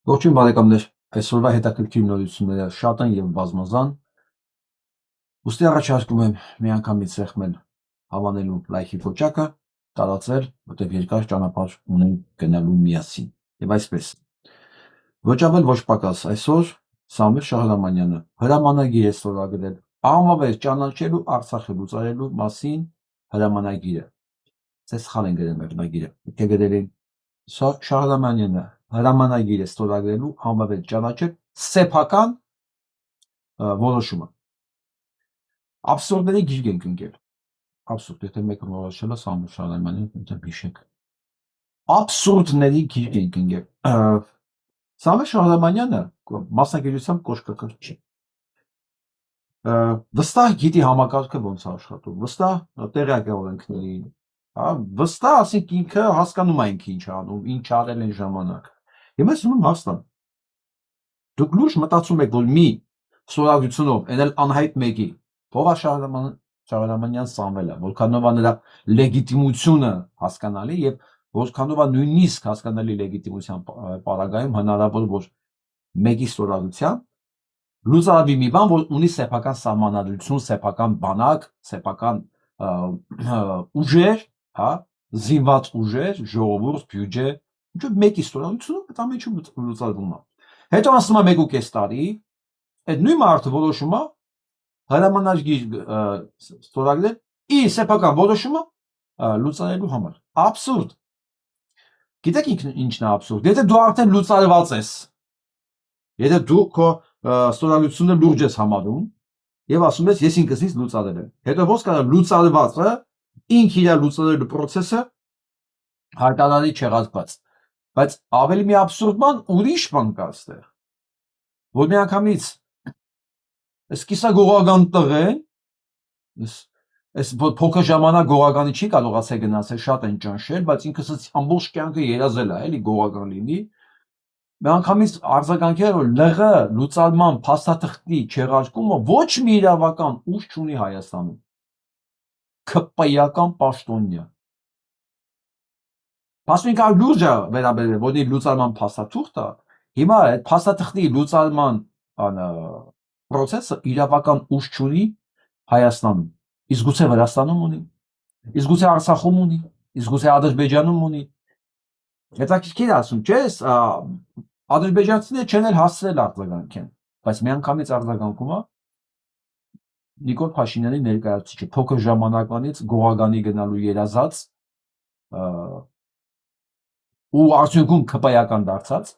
Ողջույն բարեկամներ, այսօրվա հետաքրքիր նորությունները շատ են եւ բազմազան։ Ուստի առաջարկում եմ միանգամից սեղմել հավանելու լայքի կոճակը, տարածել, որտեղ երկար ճանապարհ ունենք գնալու միասին։ Եվ այսպես։ Ոչ ավել ոչ պակաս այսօր Սամվել Շահրամանյանը հրամանագիր է ստորագրել ԱՄՎ ճանաչելու Արցախը լուծարելու մասին հրամանագիրը։ Ձեզ սխալ են գրել մեկնագիրը։ Պետք է գրել են Շահրամանյանը հրամանագիր է ստորագրելու ԱՄՎ ճանաչել սեփական որոշումը։ Աբսուրդների գիրք ենք ընկել։ Աբսուրդ, եթե մեկը որոշել է Սամվել Շահրամանյանը, դա հիշեք։ Աբսուրդների գիրք ենք ընկել։ Սամվել Շահրամանյանը մասնագիտությամբ կոշկակար չի։ Վստահ գիտի համակարգը ոնց է աշխատում, վստահ տեղյակ է օրենքների, վստահ, ասենք ինքը հասկանում է ինքը ինչ անում, ինչ արել են ժամանակ։ Հիմա ես ունում հարցնեմ։ Դուք լուրջ մտածում եք, որ մի ստորագրությունով, այն էլ անհայտ մեկի, ով է Շահրամանյան Սամվելը, որքանով է նրա լեգիտիմությունը հասկանալի եւ որքանով է նույնիսկ հասկանալի լեգիտիմության պարագայում հնարավոր որ մեկի ստորագրությամբ լուծարվի մի բան, որ ունի սեփական սահմանադրություն, սեփական բանակ, սեփական ուժեր, հա, զինված ուժեր, ժողովուրդ, բյուջե, ինչու մեկի ստորագրությունը այդ ամենը լուծարվում է։ Հետո ասում է 1.5 տարի, այդ նույն մարդը որոշում է հրամանագիր ստորագրել իր սեփական որոշումը լուծարելու համար։ Աբսուրդ։ Գիտեք ինչն է աբսուրդ։ Եթե դու արդեն լուծարված ես, եթե դու քո ստորագրությունը լուրջ ես համարում եւ ասում ես ես ինքս լուծարել եմ։ Հետո ո՞նց կարա լուծարվածը ինքը իր լուծարելու process-ը հայտարարի չեղարկված։ Բայց ավելի մի աբսուրդ բան ուրիշ բան կա այստեղ։ Որ միանգամից այս կիսագողական տղեն, այս փոքր ժամանակ գողականի չի կարողացել գնացել, շատ են ճնշել, բայց ինքս ամբողջ կյանքը երազել է, էլի գողական լինի։ Միանգամից արձագանքել որ ԼՂ լուծարման փաստաթղթի չեղարկումը ոչ մի իրավական ուժ չունի Հայաստանում։ ԿՊ-ական պաշտոնյա։ Պաշտոնյա լուրջ է վերաբերել, որ իր լուծարման փաստաթուղթը, հիմա այդ փաստաթղթի լուծարման process-ը իրավական ուժ չունի Հայաստանում։ Իսկ գուցե Վրաստանում ունի, իսկ գուցե Արցախում ունի, իսկ գուցե Ադրբեջանում ունի։ Հետաքրքիր ասում, չես, ադրբեջանցիները չեն էլ հասցրել արձագանքեն, բայց միանգամից արձագանքում է Նիկոլ Փաշինյանի ներկայացուցիչը փոքր ժամանակվանից գողագանի գնալու երազած ու արդյունքում ԿՊ-ական դարձած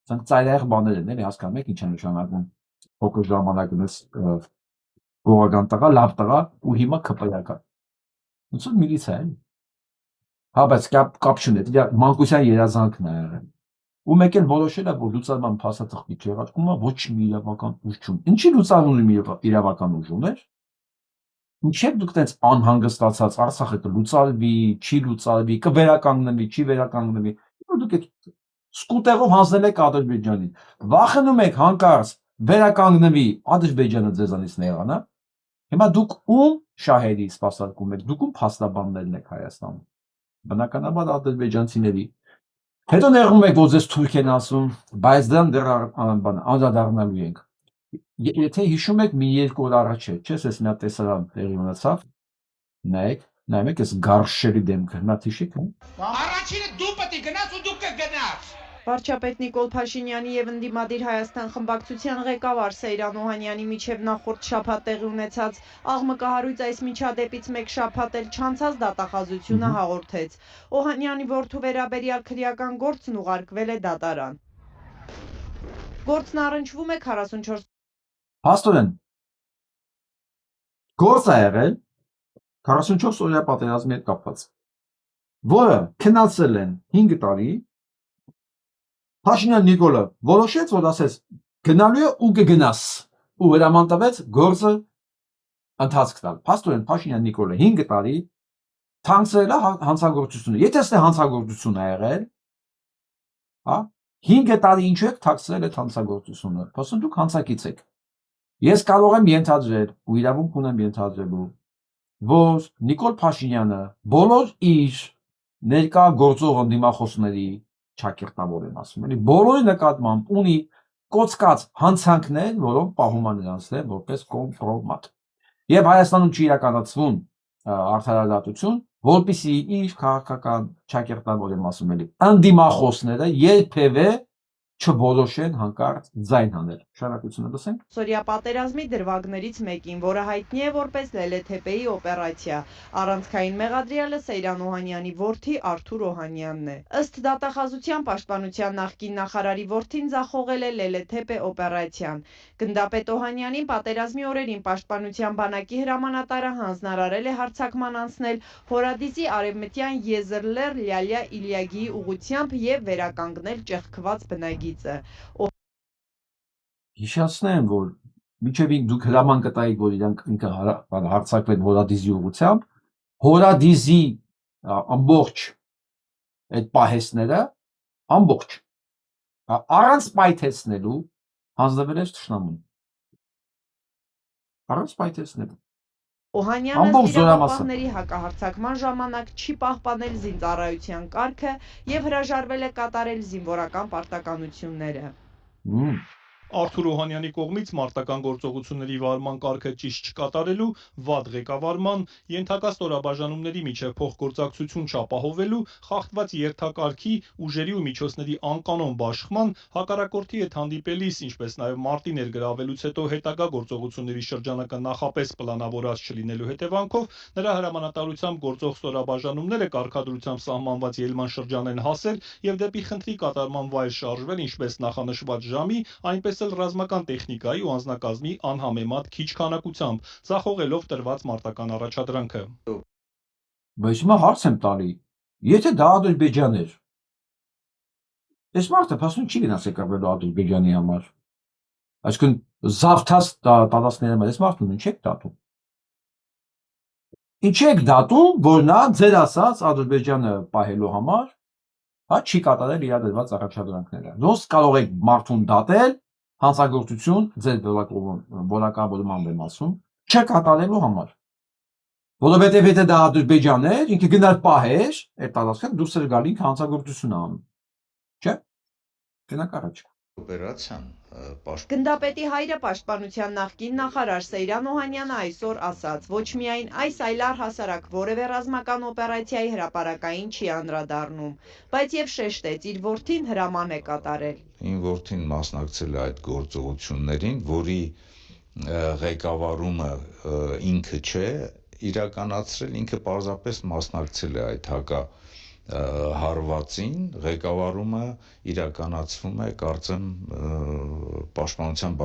Սրանք ծայրահեղ բաներ են, էլի հասկանում եք ինչ է նշանակում փոքր ժամանակից գողական տղա, լավ տղա ու հիմա ԿՊ-ական։ Ոնց որ միլիցիա է։ Հա, բայց կապ չունի, դա մանկության երազանքն է եղել։ Ու մեկ էլ որոշել է, որ լուծարման փաստաթղթի չեղարկումը ոչ մի իրավական ուժ չունի։ Ինչի լուծարում իրավական ուժ ուներ։ Ինչեւ դուք այդպես անհանգստացած Արցախը կլուծարվի, չի լուծարվի, կվերականգնվի, չի վերականգնվի։ Դուք այդ սկուտերով հանձնել եք Ադրբեջանին։ Վախենում եք հանկարծ վերականգնվի Ադրբեջանը ձեզանից նեղանա։ Հիմա դուք ում շահերի սպասարկում եք, դուք ում փաստաբաններն եք Հայաստանում։ Բնականաբար ադրբեջանցիների։ Հետո նեղվում եք, որ ձեզ թուրք են ասում, բայց դրան դեռ անդրադառնալու ենք։ Եթե հիշում եք, մի 2 օր առաջ է, չէ՞, ես մի հատ տեսարան տեղի ունեցավ։ Նայեք այս գարշերի դեմքը, նա հիշեք։ Առաջինը դու պետք է գնաս ու դու կգնաս։ Վարչապետ Նիկոլ Փաշինյանի եւ ընդդիմադիր Հայաստան խմբակցության ղեկավար Սեյրան Օհանյանի միջև նախորդ շաբաթ տեղի ունեցած աղմկահարույց այս միջադեպից մեկ շաբաթ էլ չանցած դատախազությունը հաղորդեց։ Օհանյանի որդու վերաբերյալ քրեական գործն ուղարկվել է դատարան։ Գործն առնչվում է 44 Փաստորեն գործ է եղել 44 օրյա պատերազմի հետ կապված, որը քննարկել են 5 տարի։ Փաշինյան Նիկոլը որոշեց, որ ասես գնալու է ու կգնաս ու հրաման տվեց գործը ընթացք տալ։ Փաստորեն Փաշինյան Նիկոլը 5 տարի թանցրել է հանցագործությունը։ Եթե այստեղ հանցագործություն է եղել, հա, 5 տարի ինչու եք թաքցրել այդ հանցագործությունը։ Փաստորեն դուք հանցակից եք։ Ես կարող եմ ենթադրել ու իրավունք ունեմ ենթադրելու, որ Նիկոլ Փաշինյանը բոլոր իր ներկա գործող ընդդիմախոսների ճակերտավոր եմ ասում, էլի բոլորի նկատմամբ ունի կոծկած հանցանքներ, որոնք պահում են նրանց դեմ որպես կոմպրոմատ։ Եվ Հայաստանում չի իրականացվում արդարադատություն, որպեսզի իր քաղաքական ճակերտավոր եմ ասում, էլի անդիմախոսները երբևէ չորոշեն հանկարծ ձայն հանել։ Շնորհակալություն լսենք։ Սորիա պատերազմի դրվագներից մեկին, որը հայտնի է որպես Լելեթեպեի օպերացիա, առանցքային մեղադրյալը Սեյրան Օհանյանի որդի Արթուր Օհանյանն է։ Ըստ դատախազության պաշտպանության նախկին նախարարի որդին ձախողել է Լելեթեպե օպերացիան։ Գնդապետ Օհանյանին պատերազմի օրերին պաշտպանության բանակի հրամանատարը հանձնարարել է հարձակման անցնել Հորադիզի արևմտյան Եզրլեր Լյալյա Իլյագիի ուղղությամբ եւ վերականգնել ճեղքված բնագիծը։ Հիշեցնեմ, որ մինչև դուք հրաման կտայիք, որ իրանք ինքը հարձակվեն Հորադիզի ուղղությամբ, Հորադիզի ամբողջ այդ պահեստները ամբողջ առանց պայթեցնելու հանձնվել էր թշնամուն։ Առանց պայթեցնելու։ Օհանյանը Ամբողջ զորամասը։ իրավապահների հակահարձակման ժամանակ չի պահպանել զինծառայության կարգը եւ հրաժարվել է կատարել զինվորական պարտականությունները։ Արթուր Օհանյանի կողմից մարտական գործողությունների վարման կարգը ճիշտ չկատարելու, վատ ղեկավարման, ենթակա ստորաբաժանումների միջև փոխգործակցություն չապահովելու, խախտված երթակարգի, ուժերի ու միջոցների անկանոն բաշխման, հակառակորդի հետ հանդիպելիս, ինչպես նաև մարտի ներգրավելուց հետո հետագա գործողությունների շրջանակը նախապես պլանավորած չլինելու հետևանքով նրա հրամանատարությամբ գործող ստորաբաժանումները կարգադրությամբ սահմանված ելման շրջան են հասել եւ դեպի խնդրի կատարման վայր շարժվել ինչպես նախանշված ժամի, այնպես ռազմական տեխնիկայի ու անձնակազմի անհամեմատ քիչ քանակությամբ, ձախողելով տրված մարտական առաջադրանքը։ Բայց հիմա հարց եմ տալի, եթե դա Ադրբեջան էր, այս մարդը փաստորեն չի գնաց եկավելու Ադրբեջանի համար։ Այսինքն զավթած տարածքների մեջ այս մարդուն ինչ եք դատում։ Ինչ եք դատում, որ նա ձեր ասած Ադրբեջանը պահելու համար չի կատարել իր դրված առաջադրանքները։ Ոնց կարող եք մարդուն դատել հանցագործություն ձեր որակավորման եմ ասում, չկատարելու համար։ Որովհետև եթե դա Ադրբեջան էր, ինքը գնար պահեր, այդ տարածքը դուրս էր գալի հանցագործություն անում։ Չէ՞։ Գնանք առաջ։ Օպերացիան Գնդապետի հայրը պաշտպանության նախկին նախարար Սեյրան Օհանյանը այսօր ասաց, ոչ միայն այս, այլ առհասարակ որևէ ռազմական օպերացիայի հրապարակային չի անդրադառնում, բայց եւ շեշտեց, իր որդին հրաման է կատարել։ Իմ որդին մասնակցել է այդ գործողություններին, որի ղեկավարումը ինքը չէ իրականացրել, ինքը պարզապես մասնակցել է այդ հարվածին, ղեկավարումը իրականացվում է, կարծեմ, պաշտպանության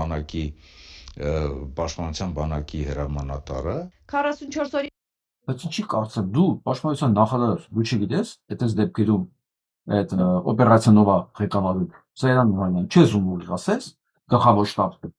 բանակի հրամանատարը։ 44 օրի Բայց ինչի կարծեմ դու պաշտպանության նախարար դու չգիտես, այդպես դեպքերում այդ օպերացիոնովա ղեկավարում Սեյրան Օհանյան չես ուղղ ասես գլխավոր շտաբ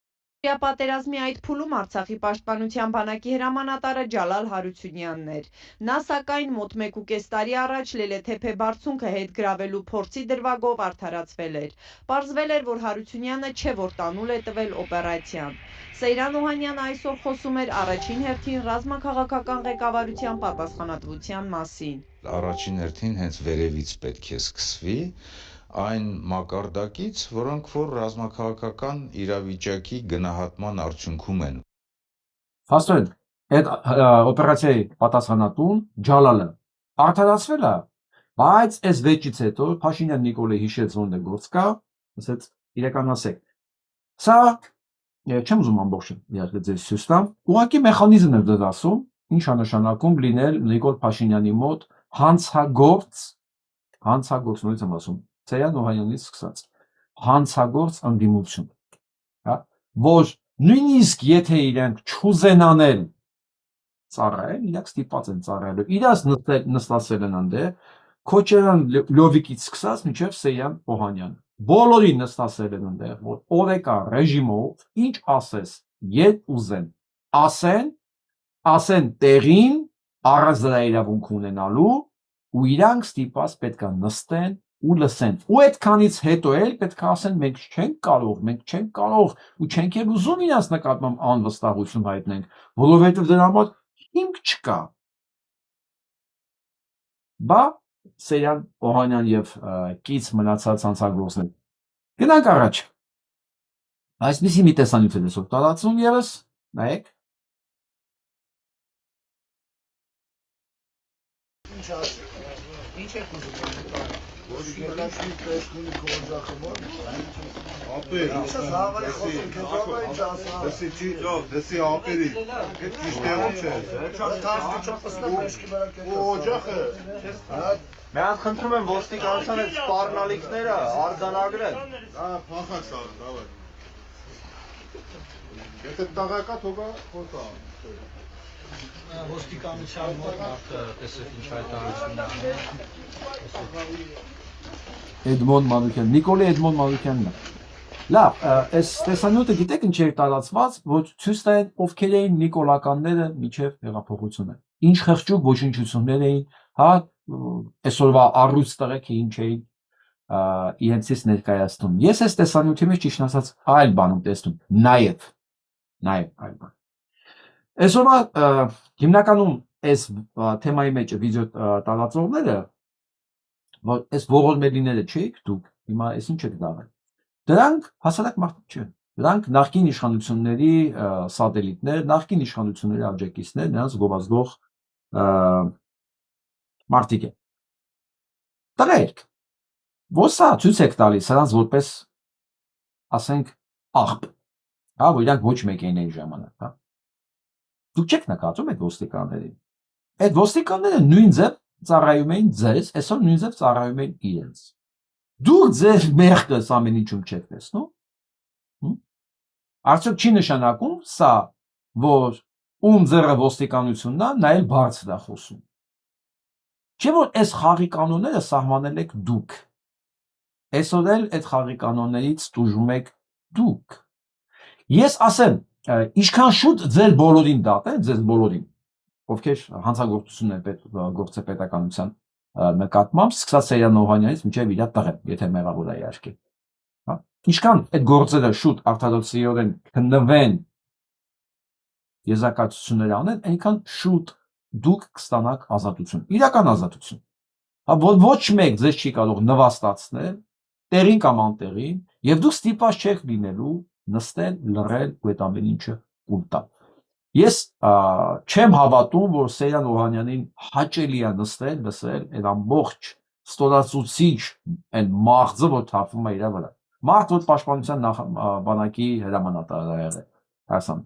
պատերազմի այդ փուլում Արցախի պաշտպանության բանակի հրամանատարը Ջալալ Հարությունյանն էր։ Նա սակայն մոտ 1.5 տարի առաջ Լելեթեփե բարձունքը հետ գրավելու փորձի դրվագով արդարացվել էր։ Պարզվել էր, որ Հարությունյանը չէ, որ տանուլ է տվել օպերացիան։ Սեյրան Օհանյանը այսօր խոսում էր առաջին հերթին ռազմաքաղաքական ղեկավարության պատասխանատվության մասին։ Առաջին հերթին հենց վերևից պետք է սկսվի այն մակարդակից, որոնք որ ռազմաքաղաքական իրավիճակի գնահատման արդյունքում են։ Փաստորեն այդ օպերացիայի պատասխանատուն Ջալալը արդարացվել է, բայց այս վեճից հետո Փաշինյան Նիկոլը հիշեց ոնց է գործ կա, ասեց իրականացեք։ Սա չեմ ուզում ամբողջը իհարկե ձեզ ցույց տամ, ուղղակի մեխանիզմն է դեռ ասում, ինչա նշանակում լինել Նիկոլ Փաշինյանի մոտ հանցագործ նույնիսկ եմ ասում Սեյրան Օհանյանից սկսած հանցագործ անդիմություն, հա, որ նույնիսկ եթե իրենք չուզենան ծառայել, իրենք ստիպված են ծառայելու, իրաց նստացել են անդե Քոչարյան Լովիկից սկսած մինչև Սեյրան Օհանյան, բոլորին նստացել են անդե, որ օրեկա ռեժիմով ինչ ասես, երբ ուզեն, ասեն տեղին առանց դրա իրավունք ունենալու ու իրանք ստիպված պետք է նստեն ու լսեն։ Ու այդքանից հետո էլ պետք է ասեն մենք չենք կարող ու չենք էլ ուզում իրաց նկատմամբ անվստահություն հայտնենք, որովհետև դրա համար հիմք չկա։ Բա Սերյան Օհանյան եւ կից մնացած հանցագործներ։ Գնանք առաջ։ Այսպեսի մի տեսանյութ է դեսով տարածում եւս, նայեք։ Ինչ է Ոչ գերտաշնի տեսնի կոնջախմոր, ապեր, ինչա զավարի խոսում քեզավա ինչ ասա, դեսի ապերի, այդ ճիշտ է ոչ է, չաստաշտի չպսնա մշկի վրա ու օջախը, Մենք խնդրում եմ ոստիկանության այդ սպառնալիքները արձանագրեն, փախած աղ, դավայ, եթե տաղակա թողա խոսա, ոստիկանության մոտ մարդը տեսեք ինչ հայտարարությունն է Էդմոն Մանուկյան, Նիկոլի Էդմոն Մանուկյանն է։ Լավ, այս տեսանյութը գիտեք ինչ էր տարածված, որ ցույց տային ովքեր էին նիկոլականները միջև հեղափոխությունը։ Ինչ խղճուկ ոչնչություններ էին, հա, այսօրվա առույց տղեկ ինչ էին իրենցից ներկայացնում։ Ես այս տեսանյութի մեջ ճիշտ ասած այլ բան եմ տեսնում, նաև այլ բան։ Այսօրվա հիմնականում այս թեմայի մեջ վիդեո տարածողները որ այս ողորմելիները չէիք դուք, հիմա այս ինչ եք դառել։ Դրանք հասարակ մարդիկ չեն։ Դրանք նախկին իշխանությունների սատելիտներ, նախկին իշխանությունների աջակիցներ, նրանց գովազդող մարդիկ են։ Տղերք, ոսա ցույց եք տալիս նրանց որպես ասենք աղբ, հա, որ իրանք ոչ մեկ են այն ժամանակ, հա։ Դուք չեք նկատում այդ ոստիկաններին։ Այդ ոստիկանները նույն ձև ծառայում էին ձեզ, այսօր նույն ձև ծառայում էին իրենց։ Դուք ձեր մեղքս ամեն ինչում չեք տեսնում։ Արդյոք չի նշանակում սա, որ ում ձեռը ոստիկանությունն է, նա էլ բարձր է խոսում։ Չէ՞ որ այս խաղի կանոնները սահմանել եք դուք։ Այսօր էլ այդ խաղի կանոններից տուժում եք դուք։ Ես ասեմ, ինչքան շուտ ձեր բոլորին դատեն, ձեզ բոլորին ովքեր հանցագործություն են գործել պետականության նկատմամբ, սկսած Սերյան Օհանյանից մինչև իր տղեն, եթե մեղավոր է իհարկե։ Հա։ Ինչքան այդ գործերը շուտ արդարացիորեն քննվեն, եզրակացություններ անեն, այնքան շուտ դուք կստանաք ազատություն, իրական ազատություն։ Հա, որ ոչ մեկ ձեզ չի կարող նվաստացնել, տեղին կամ անտեղին, եւ դուք ստիպված չեք լինելու նստել, լռել ու այդ ամեն ինչը ուտալ։ Ես չեմ հավատում, որ Սերյան Օհանյանին հաճելի է նստել, լսել այդ ամբողջ ստորացուցիչ այն մաղձը, որ թափվում է իր վրա։ Մարդ, որ պաշտպանության բանակի հրամանատար է եղել, հասան։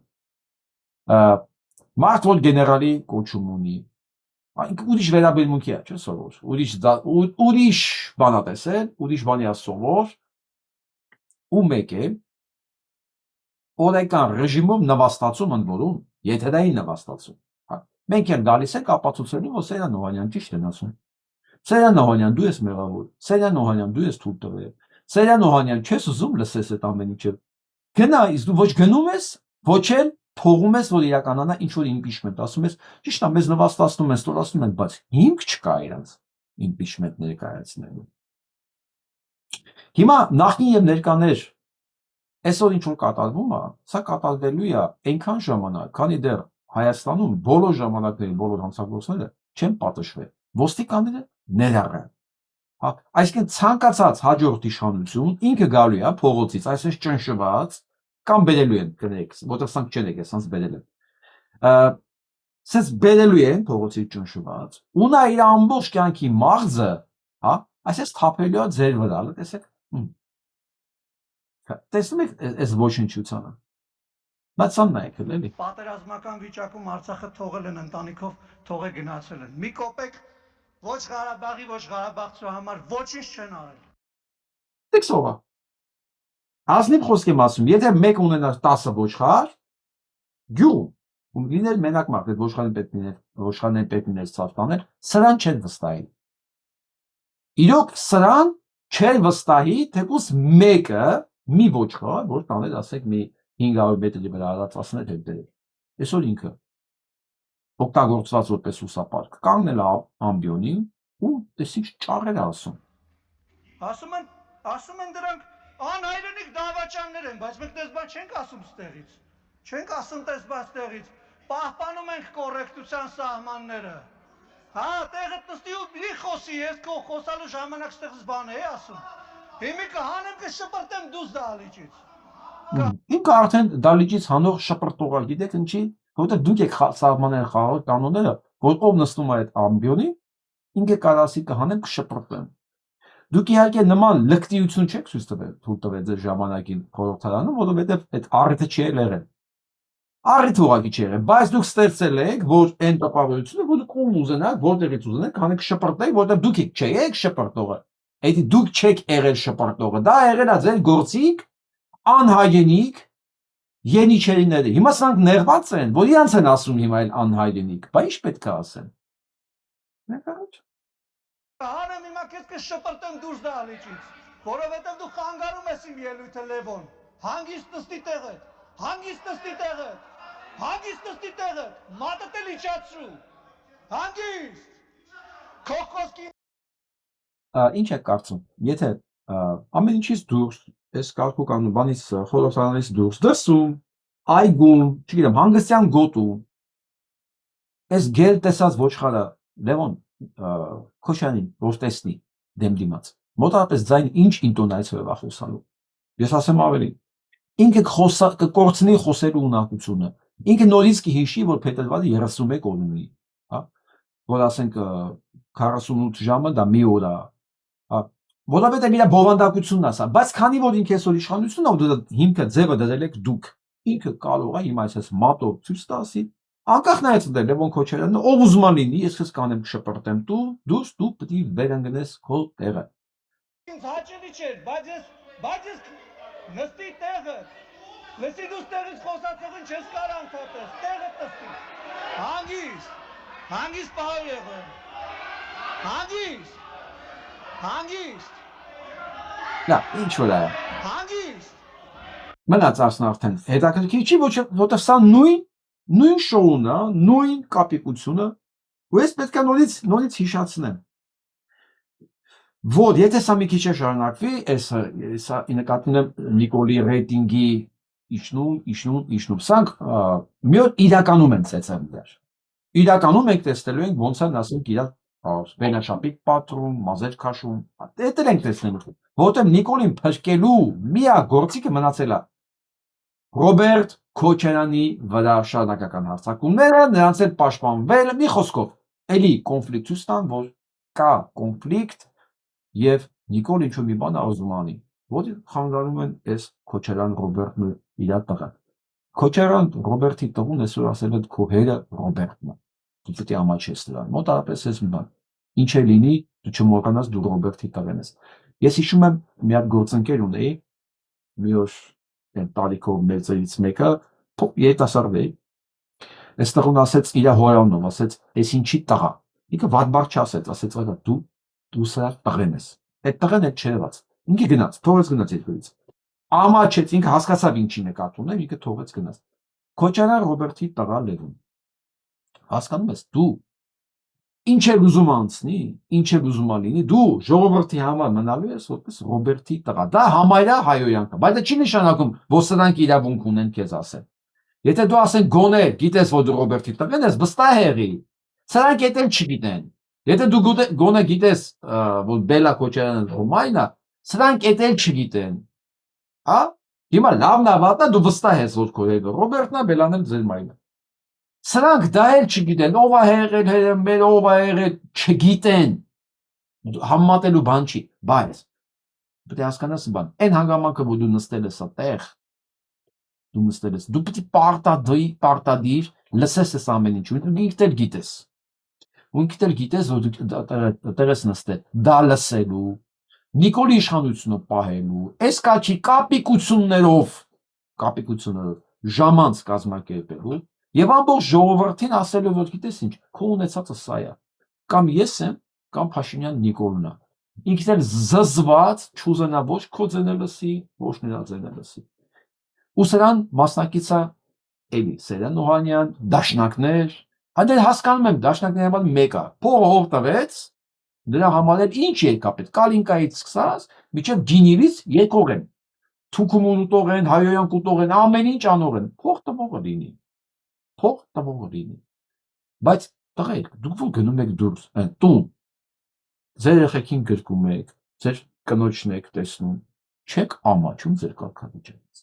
Մարդ, որ գեներալի կոչում ունի, ուրիշ վերաբերմունքի է, չէ՞ սովոր, ուրիշ բան է տեսել, ուրիշ բանի է սովոր, ու մեկ է, օրեկան ռեժիմով նվաստացում ընդ որում, եթերային նվաստացում։ Մենք էլ գալիս ենք ապացուցելու, որ Սերյան Օհանյան ճիշտ են ասում։ Սերյան Օհանյան, դու ես մեղավոր, Սերյան Օհանյան, դու ես թույլ տվել։ Սերյան Օհանյան, չես ուզում լսես այդ ամեն ինչը։ Գնա, իսկ դու ոչ գնում ես, ոչ էլ թողում ես, որ իրականանա ինչ որ իմպիչմենտ, ասում ես, ճիշտ է, մեզ նվաստացնում են, ստորացնում են, բայց հիմք չկա իրանց իմպիչմենտ ներկայացնելու։ Հիմա նախկին եւ ներկաներ այսօր ինչ որ կատարվում է, սա կատարվելու է այնքան ժամանակ, քանի դեռ Հայաստանում բոլոր ժամանակների բոլոր հանցագործները չեն պատժվել։ Ոստիկանները ներառան։ Հա, այսինքն ցանկացած հաջորդ իշխանություն ինքը գալու է փողոցից, այսպես ճնշված կամ բերելու են կներեք, որտեղ սանք չեն եկել, սանց բերել են։ Սենց բերելու են փողոցից ճնշված, ու նա իր ամբողջ կյանքի մաղձը, հա, այսպես թափելու է ձեր վրա, տեսեք։ Տեսնում եք այս ոչնչությանը։ Բայց սա նայեք, էլի։ Պատերազմական վիճակում Արցախը թողել են ընտանիքով, թողե գնացել են։ Մի կոպեկ ոչ Ղարաբաղի, ոչ Ղարաբաղցու համար ոչինչ չեն արել։ Դեք սովա։ Ազնիվ խոսք եմ ասում, եթե մեկ ունենար 10 ոչխար, գյուղ, ու լիներ մենակ մարդ, այդ ոչխարներին պետք լիներ ցավ տանել, սրան չեն վստահի։ Իրոք սրան չեն վստահի, թեկուզ մեկը մի ոչխար, որ տանել, ասեք, մի 500 մետրի վրա հալածացնել հետ դրել։ Այսօր ինքը օգտագործված որպես ուսապարկ կանգնել ամբիոնին ու տեսիչ ճառեր ասում։ Ասում են դրանք անհայրենիք դավաճաններ են, բայց մենք դες բան չենք ասում ստեղից։ Չենք ասում դες բան ստեղից։ Պահպանում ենք կոռեկտության սահմանները։ Հա, տեղը տստի ու մի խոսի, ես քո խոսալու ժամանակ ստեղս բան է ասում։ Հիմի կհանեմ կշպրտեմ դուս դալիճից։ Ինքը արդեն դալիճից հանող շպրտողը, գիտեք ինչի, որովհետև դուք եք սահմանել խաղալ կանոնները, որ ով նստում է այդ ամբիոնի, ինքը կարասի կհանեմ կշպրտեմ։ Դուք իհարկե նման լկտիություն չեք ցույց տվել ձեր ժամանակին խորհրդարանում, որովհետև այդ առիթը չի եղել։ Առիթ ուղղակի չի եղել, բայց դուք ստեղծել եք, որ այն տպավորությունը, որ դուք ում ուզենաք, որտեղից ուզենաք, հանեք շպրտեք, որովհետև դուք չեք շպրտողը։ Այդ դուք չեք եղել շպրտողը, դա եղել է ձեր գործիք անհայրենիք ենիչերիները։ Հիմա սրանք նեղված են, որ իրանց են ասում հիմա այլ անհայրենիք, բայց ի՞նչ պետք է ասեն։ Ներկայաց Հանեմ հիմա քեզ կշպրտեմ դուրս դալիճից, որովհետև դու խանգարում ես իմ ելույթը Լևոն։ Հանգիստ նստի տեղը, հանգիստ նստի տեղը, հանգիստ նստի տեղը, մատդ էլ իջացրու։ Հանգիստ։ Քո խոսքի ինչ եք կարծում, եթե ամեն ինչից դուրս, այս կարգուկանոն բանից խորհրդարանից դուրս, դրսում, այգում, չգիտեմ, հանգստյան գոտում, այս գել տեսած ոչխարը, Լևոն Քոչարյանին, որ տեսնի դեմ դիմաց, մոտավորապես ձայն ինչ ինտոնացիայով է խոսալու։ Ես ասեմ ավելի, ինքը կկորցնի խոսելու ունակությունը, ինքը նորից կհիշի, որ փետրվարի 31 օր ունի, հա, որ ասենք 48 ժամը դա մի օր է, հա, որովհետև իր բովանդակությունն է սա, բայց քանի որ ինքը այսօր իշխանությունն է, ու հիմքը ձևը դրել եք դուք, ինքը կարող է հիմա այսպես մատով ցույց տասի, անկախ նայած դե Լևոն Քոչարյանը, ով ուզում է լինի, ես քեզ կանեմ կշպրտեմ, դու պետք է վերընկնես քո տեղը։ ինձ հաճելի չէր, բայց ես նստի տեղը, լսի դու տեղից խոսացողին չես կարող անդատես, տեղը տստի, հանգիստ պահար եղը, հանգիստ, Նա, ինչ որ է։ հանգիստ, Մնաց ասն արդեն հետաքրքիր չի, որտեղ սա նույն շոուն է, նույն կապիկությունը, ու ես պետք է նորից հիշացնեմ, որ եթե սա մի քիչ է շարունակվի, սա նկատի ունեմ Նիկոլի ռեյտինգի իջնում, սրանք մի օր իրականում են ծեծել դեր։ Իրականում ենք տեսնելու ենք ոնց են ասենք իրար վենաշապիկ պատրում, մազեր քաշում, դա ենք տեսնելու, որովհետև Նիկոլին փրկելու միակ գործիքը մնացել է Ռոբերտ Քոչարյանի վրա շարունակական հարձակումները, նրանց հետ պաշտպանվել, մի խոսքով, էլի կոնֆլիկտ ցույց տան, որ կա կոնֆլիկտ եւ Նիկոլ ինչ-որ մի բան ուզում անի, որ խանգարում են այս Քոչարյան Ռոբերտն ու իր տղան։ Քոչարյան Ռոբերտի տղուն այսօր ասել է քո հերը Ռոբերտն է։ Դու պետք է ամաչես նրան։ Մոտավորապես այս մի բան։ Ինչ է լինի, դու չմոռանաս դու Ռոբերտի տղեն ես։ Ես հիշում եմ մի հատ գործընկեր ունեի, մի օր այն տարիքով մեծերից մեկը երիտասարդ էի։ Այս տղուն ասեց իր հորանով, ասեց, «Էս ինչի տղա»։ Ինքը վատ բառ չասեց, ասեց, «Այդա դու սրա տղեն ես»։ Այդ տղեն այդ չեղած։ Ինքը գնաց, թողեց գնաց երկրից։ Ամաչեց, ինքը հասկացավ ինչի նկատի ունեմ, ինքը թողեց գնաց։ Քոչարյան Ռոբերտի տղա Լևոն։ Հասկանում ես, դու ինչ է ուզում անցնի, ինչ է ուզում լինի, դու ժողովրդի համար մնալու ես որպես Ռոբերտի տղա։ Դա համարյա հայոյանք է, բայց դա չի նշանակում, որ սրանք իրավունք ունեն քեզ ասել։ Եթե դու ասեն գոնե գիտես, որ դու Ռոբերտի տղեն ես, վստահ եղի։ Սրանք էլ չգիտեն։ Եթե դու գոնե գիտես, որ Բելա Քոչարյանը Ռոմայնա, սրանք էլ չգիտեն։ Հա? Հիմա լավն է, վատն է, դու վստահ ես, որ քո հերը Ռոբերտն է, Բելան էլ ձեր մայրը։ Սրանք դա էլ չգիտեն, ով է եղել մեր, ով է եղել, չգիտեն, համատելու բան չի, բայց պետք է հասկանաս բան, այն հանգամանքը, որ դու նստել ես այդտեղ, դու նստել ես, դու պետք է պարտադիր լսես այս ամեն ինչ, ու ինքդ էլ գիտես, որ դու այդտեղ ես նստել, դա լսելու, Նիկոլի իշխանությունը պահելու, այս կաչի կապիկություններով ժամանց կազմակերպելու եւ ամբողջ ժողովրդին ասելու, որ գիտես ինչ, քո ունեցածը սա է, կամ ես եմ, կամ Փաշինյան Նիկոլն է։ Ինքն էլ զզված, չուզենա ոչ քո ձենը լսի, ոչ նրա ձենը լսի։ Ու սրան մասնակից է էլի Սերյան Օհանյան, դաշնակներ, այդել հասկանում եմ, դաշնակների համար մեկ է, փողը հող տվեց, նրա համար էլ ինչ եկա պետք, Կալինկայից սկսած, մինչև Գինիրից եկող են, թուքումուն ուտող են, հայոյան կուտող են, ամեն ինչ անող են, փող տվողը լինի, բայց Տղեկ, դուք ո՞ր գնում եք դուրս, տուն։ Ձեր երեխեքին գրկում եք, ձեր կնոջն եք տեսնում, չեք ամաչում ձեր կարգավիճակից։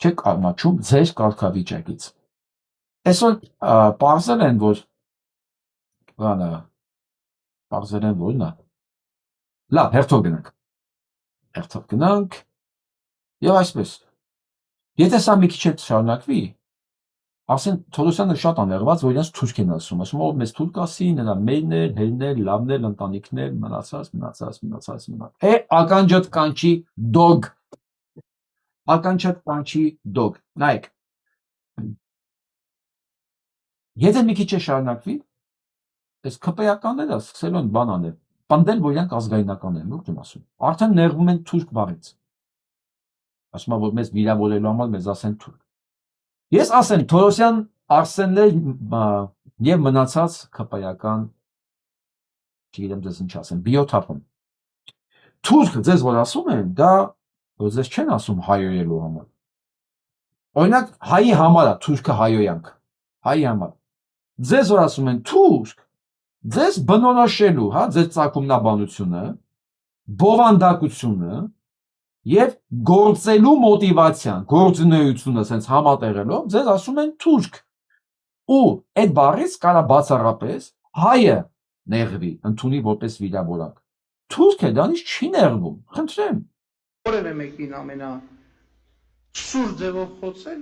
Չեք ամաչում ձեր կարգավիճակից։ Այսօր պարզել են, որ նա լավ, հերթով գնանք եւ այսպես։ Եթե սա մի քիչ էլ շարունակվի, Արսեն Թորոսյանը շատ անեղված, որ իրենց թուրք են ասում, որ մեզ թուրք ասի, նրա մերներ, հերներ, լավներ, ընտանիքներ, մնացած։ Ականջդ կանչի դոգ։ Նայեք։ Եթե մի քիչ է շարունակվի, այս ԿՊ-ականները սկսելու են բան անել, պնդել, որ իրանք ազգայնական են, ո՞ր եմ ասում։ Արդեն նեղվում են թուրք բառից։ Ասում են, որ մեզ վիրավորելու համար մեզ ասեն թուրք։ Ես ասեմ Թորոսյան Արսեններ եւ մնացած ԿՊ-ական, չգիտեմ ձեզ ինչ ասեմ, բիոթափն։ Թուրք ձեզ որ ասում են, դա որ ձեզ չեն ասում հայոյելու համար։ Օրինակ հայի համար է թուրքը հայոյանք, հայի համար։ Ձեզ որ ասում են թուրք, ձեզ բնորոշելու, հա, ձեր ծագումնաբանությունը, բովանդակությունը եւ գործելու մոտիվացիան, գործունեությունը sense համատեղելով, ձեզ ասում են թուրք։ Ու այդ բառից կարա բացառապես հայը նեղվի, ընդունի որպես վիրավորակ։ Թուրքը դրանից չի նեղվում, խնդրեմ։ Որևէ մեկին ամենա սուր ձևով խոցել,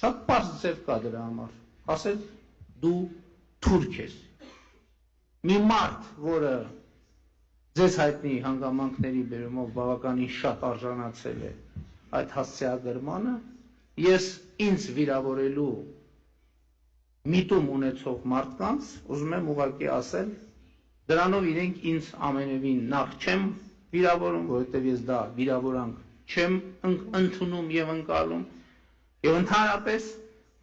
շատ պարզ ձև կա դրա համար, ասել դու թուրք ես։ Մի մարդ, որը ձեզ հայտնի հանգամանքների բերումով բավականին շատ արժանացել է այդ հասցեագրմանը, ես ինձ վիրավորելու միտում ունեցող մարդկանց ուզում եմ ուղղակի ասել, դրանով իրենք ինձ ամենևին նախ չեմ վիրավորում, որովհետև ես դա վիրավորանք չեմ ընդունում եւ ընկալում, եւ ընդհանրապես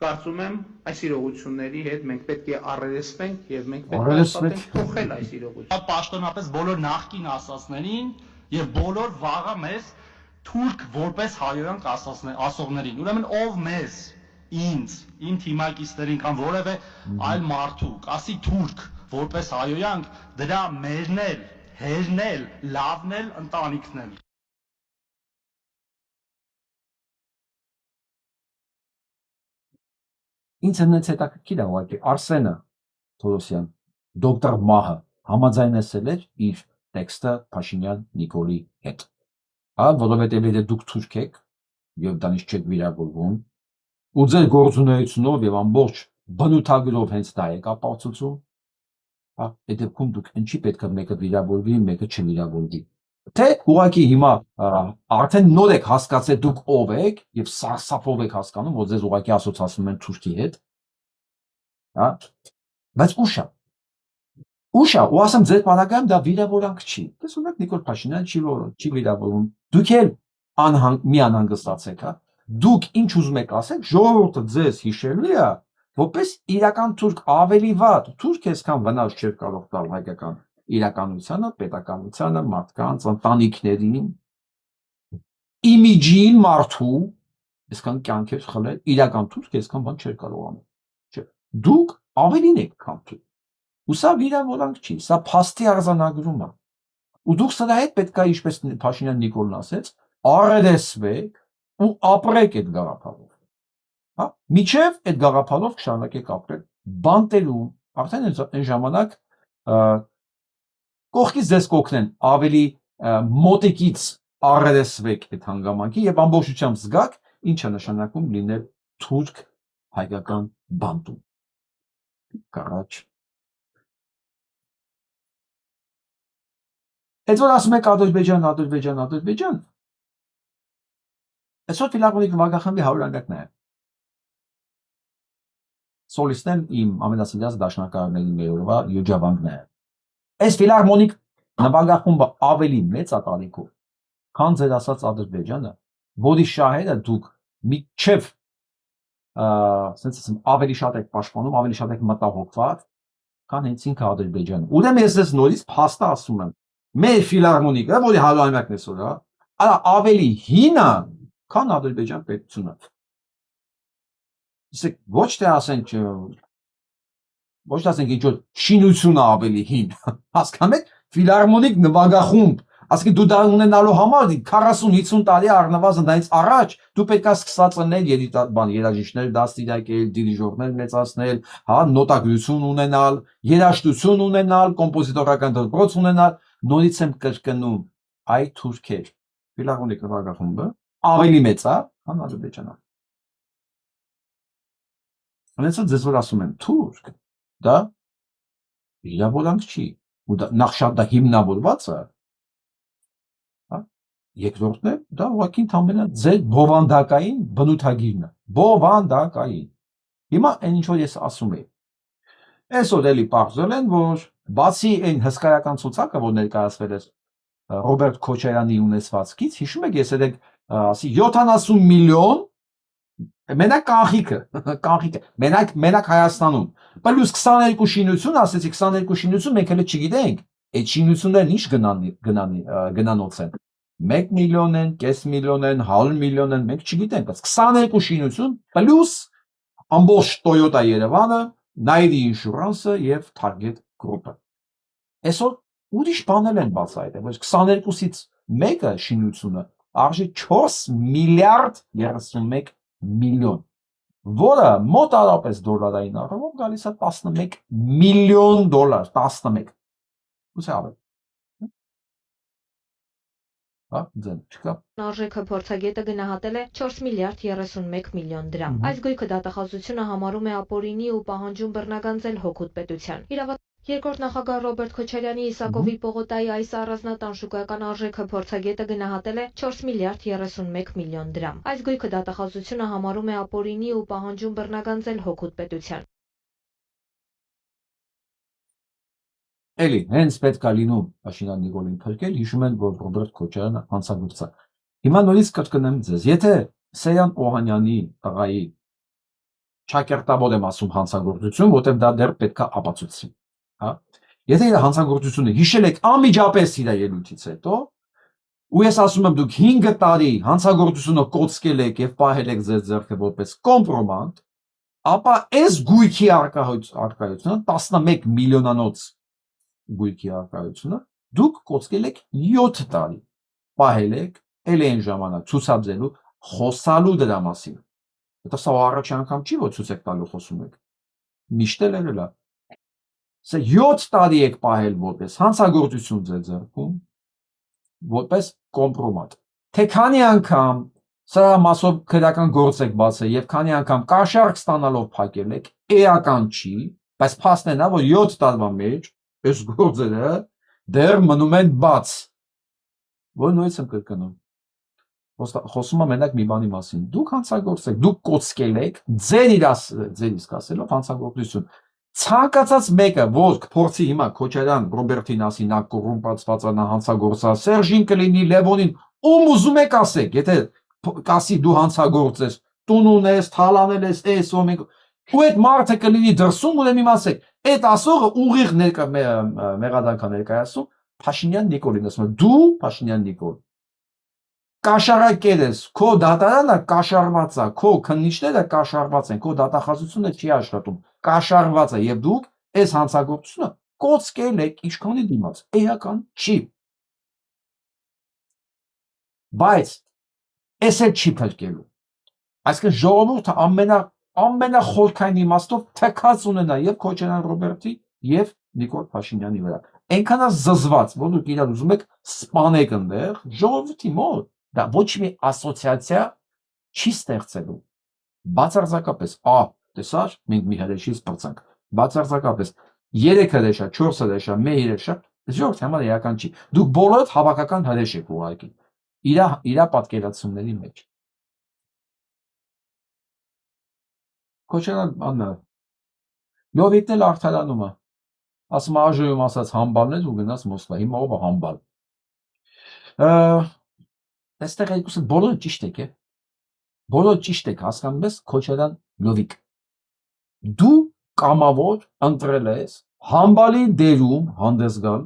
կարծում եմ այս իրողությունների հետ մենք պետք է առերեսվենք եւ մենք պետք է աշխատենք փոխել այս իրողությունը։ Պաշտոնապես բոլոր նախկին ասածներին եւ բոլոր վաղը մեզ թուրք որպես հայոյանք ասողներին։ Ուրեմն ով մեզ, ինձ, իմ թիմակիցներին կամ որևէ այլ մարդու ասի թուրք որպես հայոյանք, դրա մերնել, հերնել, լավնել, ընտանիքնել։ Ինձ հենց հետաքրքիր է ուղղակի Արսենը Թորոսյան, դոկտոր Մահը համաձայնեցել էր իր տեքստը Փաշինյան Նիկոլի հետ։ Հա, որովհետև եթե դուք թուրք եք եւ դանից չեք վիրավորվում, ու ձեր գործունեությունով եւ ամբողջ բնութագրով հենց դա եք ապացուցում, հա, այդ դեպքում դուք ինչի պետք է մեկը վիրավորվի, մեկը չվիրավորվի։ Թե ուղղակի հիմա արդեն նոր եք հասկացել դուք ով եք եւ սարսափով եք հասկանում, որ ձեզ ուղղակի ասոցացնում են թուրքի հետ, հա, բայց ուշա, ու ասեմ ձեր բանակայում դա վիրավորանք չի։ Դες օրինակ Նիկոլ Փաշինյան չի վիրավորվում։ Դուք էլ մի անհանգստացեք, հա։ Դուք ինչ ուզում եք ասեք, ժողովուրդը ձեզ հիշելու է, որպես իրական թուրք ավելի վատ, թուրք այսքան վնաս չէր կարող տալ հայկական իրականությանը, պետականությանը, մարդկանց, ընտանիքներին, իմիջին մարդու, այսքան կյանքեր խլել, իրական թուրք այսքան բան չէր կարող անել։ Չէ, դուք ավելին եք, քան թուրք։ Ու սա վիրավորանք չի, սա փաստի արձանագրում է։ Ու դուք սրա հետ պետք է, ինչպես Փաշինյան Նիկոլն ասեց, առերեսվեք ու ապրեք այդ գաղափարով։ Հա, միջև այդ գաղափարով կշարունակեք ապրել, բանտելու, արդեն այն ժամանակ կողքից ձեզ կօգնեն ավելի մոտիկից առերեսվեք այդ հանգամանքի եւ ամբողջությամբ զգաք ինչ է նշանակում լինել թուրք հայկական բանտում։ Կարաչ։ Այդ որ ասում եք Ադրբեջան, այսօր ֆիլհարմոնիկ նվագախմբի 100-ամյակն է։ Սոլիստն իմ ամենասիրած դաշնակահարների մերօրվա Յուջավանգն է։ Այս ֆիլհարմոնիկ նվագախումբը ավելի մեծ է տարիքով, քան ձեր ասած Ադրբեջանը, որի շահերը դուք միջև ասենց ասեմ ավելի շատ եք պաշտպանում, ավելի շատ եք մտահոգված, քան հենց ինքը Ադրբեջանը։ Ուրեմն ես ձեզ նորից փաստը ասում եմ, մեր ֆիլհարմոնիկը, որի 100-ամյակն է սորա, ավելի հին է, քան Ադրբեջան պետությունը։ Իսկ ոչ թե ասենք ինչ որ շինությունը ավելի հին, հասկանում եք, ֆիլհարմոնիկ նվագախումբ, ասկի դու դա ունենալու համար 40-50 տարի առնվազն դրանից առաջ դու պետք է սկսած լինել երաժիշտներ դաստիարակել, դիրիժորներ մեծացնել, հա, նոտագրություն ունենալ, երաժշտություն ունենալ, կոմպոզիտորական դպրոց ունենալ, նորից եմ կրկնում, այ թուրքեր, ֆիլհարմոնիկ նվագախումբը ավելի մեծ է, քան Ադրբեջանը։ Անցած ձեզ որ ասում եմ թուրք, դա իրավոլանք չի, ու նախ շատ դա հիմնավորված է, հա, երկրորդն է, դա ուղղակի ընդամենը ձեր բովանդակային բնութագիրն է, բովանդակային։ Հիմա այն ինչ որ ես ասում եմ, այսօր էլի պարզել են, որ բացի այն հսկայական ցուցակը, որ ներկայացվել է Ռոբերտ Քոչարյանի ունեցվածքից, հիշում եք, ես երեք ասի 70 միլիոն մենակ կանխիկը, մենակ Հայաստանում, պլյուս 22 շինություն, ասեցի 22 շինություն, մենք հələ չգիտենք, այդ շինություններն ինչ գնանոց են, 1 միլիոն են, կես միլիոն են, 100 միլիոն են, մենք չգիտենք, բայց 22 շինություն, պլյուս ամբողջ Toyota Երևանը, Nairi Insurance-ը եւ Target Group-ը։ Այսօր ուրիշ բաներ են բացահայտել, որ 22-ից մեկը շինությունը արժի 4 միլիարդ 31 միլիոն, որը մոտարապես դոլարային առումով գալիս է 11 միլիոն դոլար, 11, ուսե ավել, հա, ձեն, չկա։ Արժեքը փորձագետը գնահատել է 4 միլիարդ 31 միլիոն դրամ։ Այս գույքը դատախազությունը համարում է ապօրինի ու պահանջում բռնագանձել հօգուտ պետության։ Երկրորդ նախագահ Ռոբերտ Քոչարյանի Իսակովի պողոտայի այս առանձնատան շուկայական արժեքը փորձագետը գնահատել է 4 միլիարդ 31 միլիոն դրամ։ Այս գույքը դատախազությունը համարում է ապօրինի ու պահանջում բռնագանձել հօգուտ պետության։ Էլի, հենց պետք է լինում Փաշինյան Նիկոլին փրկել, հիշում են, որ Ռոբերտ Քոչարյանը հանցագործ է։ Հիմա նորից կրկնեմ ձեզ, եթե Սեյան Օհանյանի տղայի ճակերտավոր եմ ասում հանցագործություն, որտեղ դա դեռ պետք է ապացուցի, հա։ Եթե իր հանցագործությունը հիշել եք անմիջապես իր ելույթից հետո, ու ես ասում եմ դուք 5 տարի հանցագործությունը կոծկել եք եւ պահել եք ձեր ձեռքը որպես կոմպրոմանտ, ապա այս գույքի արկայությունը 11 միլիոնանոց գույքի արկայությունը դուք կոծկել եք 7 տարի, պահել եք ել այն ժամանակ ցուցաբերելու խոսալու դրա մասին։ Դա սա առաջի անգամ չի որ ցույց եք տալու խոսում եք։ Միշտ էլ ելա։ Սա 7 տարի եք պահել որպես հանցագործություն ձեր ձեռքում, որպես կոմպրոմատ։ Թե քանի անգամ սրա մասով քրական գործ եք բացել եւ քանի անգամ կաշառք ստանալով փակել եք, էական չի, բայց փաստն է նա որ 7 տարվա մեջ այս գործերը դեռ մնում են բաց։ Որ նույնիսկ եմ կրկնում։ Խոսում եմ մենակ մի բանի մասին։ Դուք հանցագործ եք, դուք կոծկել եք, ձեր իսկ ասելով հանցագործություն։ Ցանկացած մեկը, որ փորձի հիմա Քոչարյան Ռոբերտին ասի նա կոռումպացված է, նա հանցագործ է, Սերժին կլինի, Լևոնին, ում ուզում եք ասեք, եթե կասի դու հանցագործ ես, տուն ունես, թալանել ես, էս ու մենք ու այդ մարդը կլինի դրսում, ուրեմն իմացեք, այդ ասողը ուղիղ մեղադրանք ներկայացում Փաշինյան Նիկոլին, ասում է դու Փաշինյան Նիկոլ կաշառակեր ես, քո դատարանը կաշառված է, քո քննիչները կաշառված են, քո դատախազությունը չի աշխատում, կաշառված է եւ դուք այս հանցագործությունը կոծկել եք ինչքանի դիմաց, էական չի։ Բայց այս էլ չի փրկելու։ Այսինքն ժողովուրդը ամենախորքային իմաստով թքած ունենա եւ Քոչարյան Ռոբերտի եւ Նիկոլ Փաշինյանի վրա։ Այնքան է զզված, որ դուք իրար ուզում եք սպանեք այնտեղ ժողովրդի մոտ։ Դա ոչ մի ասոցիացիա չի ստեղծելու։ Բացարձակապես, տեսար, մենք մի հրեշից պրծանք։ Բացարձակապես 3 հրեշա, 4 հրեշա, 1 հրեշա, ժողովրդի համար էական չի։ Դուք բոլորդ հավաքական հրեշ եք ուղարկի։ Իրա պատկերացումների մեջ։ Քոչարյան Աննա, Լովիկն էլ արդարանում է։ Ասում ԱԺ-ում ասած համբալներ ու գնաց Մոսկվա։ Հիմա ով է համբալ։ Այստեղ երկուսը բոլորը ճիշտ եք, է։ Բոլորը ճիշտ եք, հասկանում ես Քոչարյան Լովիկ։ Դու կամավոր ընտրել ես համբալի դերում հանդես գալ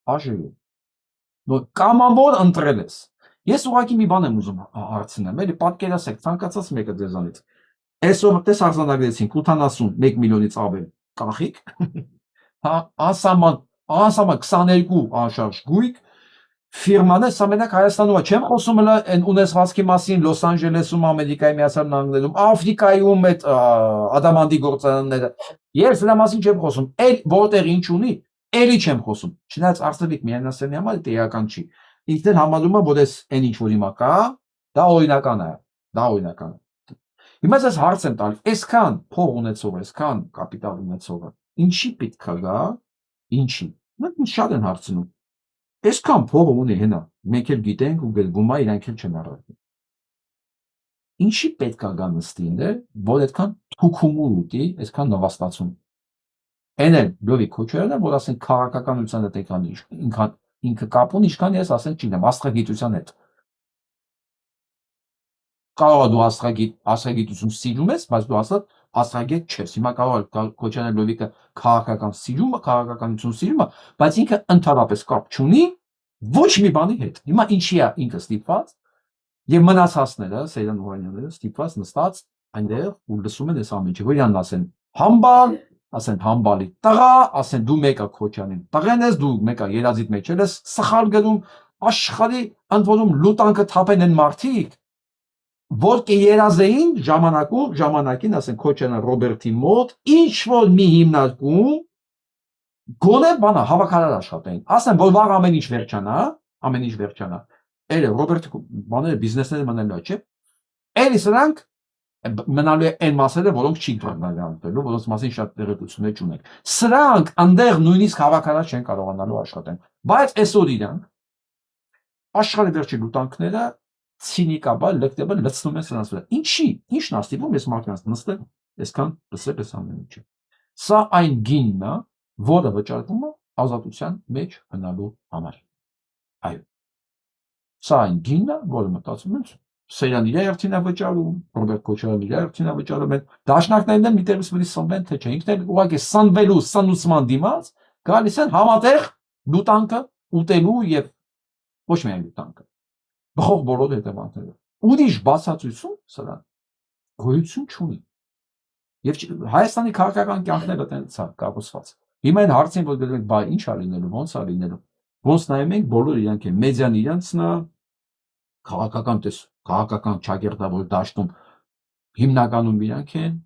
ԱԺ-ում։ Որ կամավոր ընտրել ես։ Ես ուղղակի մի բան եմ ուզում հարցնեմ, էլի պատկերացեք, ցանկացած մեկը ձեզանից։ Այսօր տես արձանագրեցինք 81 միլիոնից ավել կանխիկ, հա, անսահման 22 անշարժ գույք, ֆիրմաներ, սա մենակ Հայաստանում է, չեմ խոսում հələ այն ունեցվածքի մասին Լոս Անջելեսում, Ամերիկայի Միացյալ Նահանգներում, Աֆրիկայում այդ ադամանդի գործարանները, ես դրա մասին չեմ խոսում, այլ որտեղ ինչ ունի, էլի չեմ խոսում, չնայած Արսենիկ Միանյանը համար դա էական չի, ինքն էլ համարում է, որ այս այն ինչ որ հիմա կա, դա օրինական է, դա օրինական է։ Հիմա ես հարց եմ տալի, այսքան փող ունեցող, այսքան կապիտալ ունեցողը, ինչի պետք է գա, ինչի։ Մենք շատ են հարցնում։ Այսքան փող ունի հենա, մենք էլ գիտենք ու գումա իրանք էլ չեն առարկում։ Ինչի պետք է գա նստին է, որ այդքան թուքումուր ուտի, այսքան նվաստացում։ Այն էլ Լովի Քոչարյանը, որ ասենք քաղաքականության հետ եկան ինքը կապ ունի, ինչքան ես ասենք չինեմ, աստղագիտության հետ։ Կարող է դու աստղագիտություն սիրում ես, բայց դու աստղագետ չես։ Հիմա կարող է Քոչարյանը Լովիկը քաղաքականություն սիրում է, բայց ինքը ընդհանրապես կապ չունի ոչ մի բանի հետ։ Հիմա ինչի է ինքը ստիպված եւ մնացածները, Սեյրան Օհանյանները ստիպված նստած այնտեղ ու լսում են այս ամենը, որ իրանն ասեն համբալ, ասեն համբալի տղա, ասեն դու մեկը Քոչարյանին տղեն ես, դու մեկը երազիդ մեջ ես սխալ գնում, աշխարհի ընդ որում լուտանքը թափեն են մարդիկ որ կերազեին ժամանակին, ասենք Քոչարյան Ռոբերտի մոտ, ինչ որ մի հիմնարկում գոնե բանա հավաքարար աշխատեն, ասեն որ վաղ ամեն ինչ վերջանա, Էլի Ռոբերտը բաները բիզնեսները մնալու է, չէ՞։ Էլի սրանք մնալու է այն մասերը, որոնք չի բռնալու, որոնց մասին շատ տեղեկություններ չունենք։ Սրանք այնտեղ նույնիսկ հավաքարար չեն կարողանալու աշխատեն, բայց այսօր իրանք աշխարհի վերջի լուտանքները ցինիկաբար լեգտեբար լցնում են սրանց վրա։ Ինչն է ստիպում ես մարդկանց նստել, այսքան լսել այս ամեն ինչը։ Սա այն գինն է, որը վճարվում է ազատության մեջ գնալու համար։ Այո։ Սա այն գինն է, որը մտածում են Սեյրան իր երթին է վճարում, Ռոբերտ Քոչարյանը իր երթին է վճարում, դաշնակներն են միտերից վրի սնվեն, թե չէ, ինքն էլ ուղղակի սնվելու սնուցման դիմաց գալիս են համատեղ լուտանքը ուտելու եւ ոչ միայն լուտանքը բխող բոլոր հետևանքները։ Ուրիշ բացատրություն սրան գոյություն չունի։ Եվ Հայաստանի քաղաքական կյանքները տենց է կառուցված։ Հիմա այն հարցին, որ գտնում եք, բայ ինչ է լինելու, ոնց է լինելու։ Ոնց նայում ենք բոլոր իրանք են մեդիան իրանցն է քաղաքական ճակերտավոր դաշտում հիմնականում իրանք են։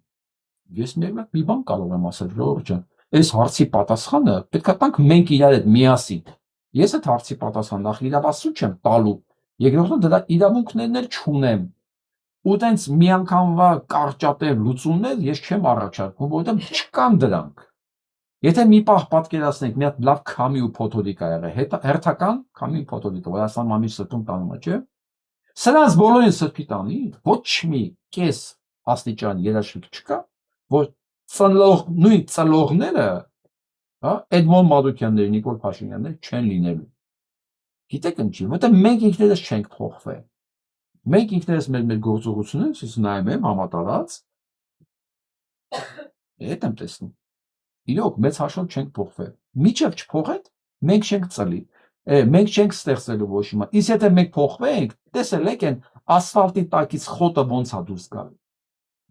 Ես մի բան կարող եմ ասել, Ժողովուրդ ջան, այս հարցի պատասխանը պետք է տանք մենք իրար հետ միասին։ Ես այդ հարցի պատասխան նախ իրավասու չեմ տալու, երկրորդը դրա իրավունքներն էլ չունեմ։ Ու տենց միանգամվա կարճատև լուծումներ ես չեմ առաջարկում, որովհետև չկան դրանք։ Եթե մի պահ պատկերացնենք, մի հատ լավ քամի ու փոթորիկ ա եղել, հերթական քամի ու փոթորիկ, որ ասան մամի սրտում տանում է, չէ՞։ Սրանց բոլորին սրտի տանի, ոչ մի կես աստիճան երաշխիք չկա, որ նույն ծլողները, հա, Էդմոն Մադուկյանները, Նիկոլ Փաշինյանները չեն լինելու։ Գիտեք ինչի, որտեղ մենք ինքներս չենք փոխվել։ Մենք ինքներս մեր գործողությունները ես նայում եմ համատարած, հետ եմ տեսնում։ Իրոք մեծ հաշվով չենք փոխվել։ Միջև չփոխենք, մենք չենք ծլի։ Մենք չենք ստեղծելու ոչ մի։ Իսկ եթե մենք փոխվենք, տեսել եք այն ասֆալտի տակից խոտը ոնց է դուրս գալու։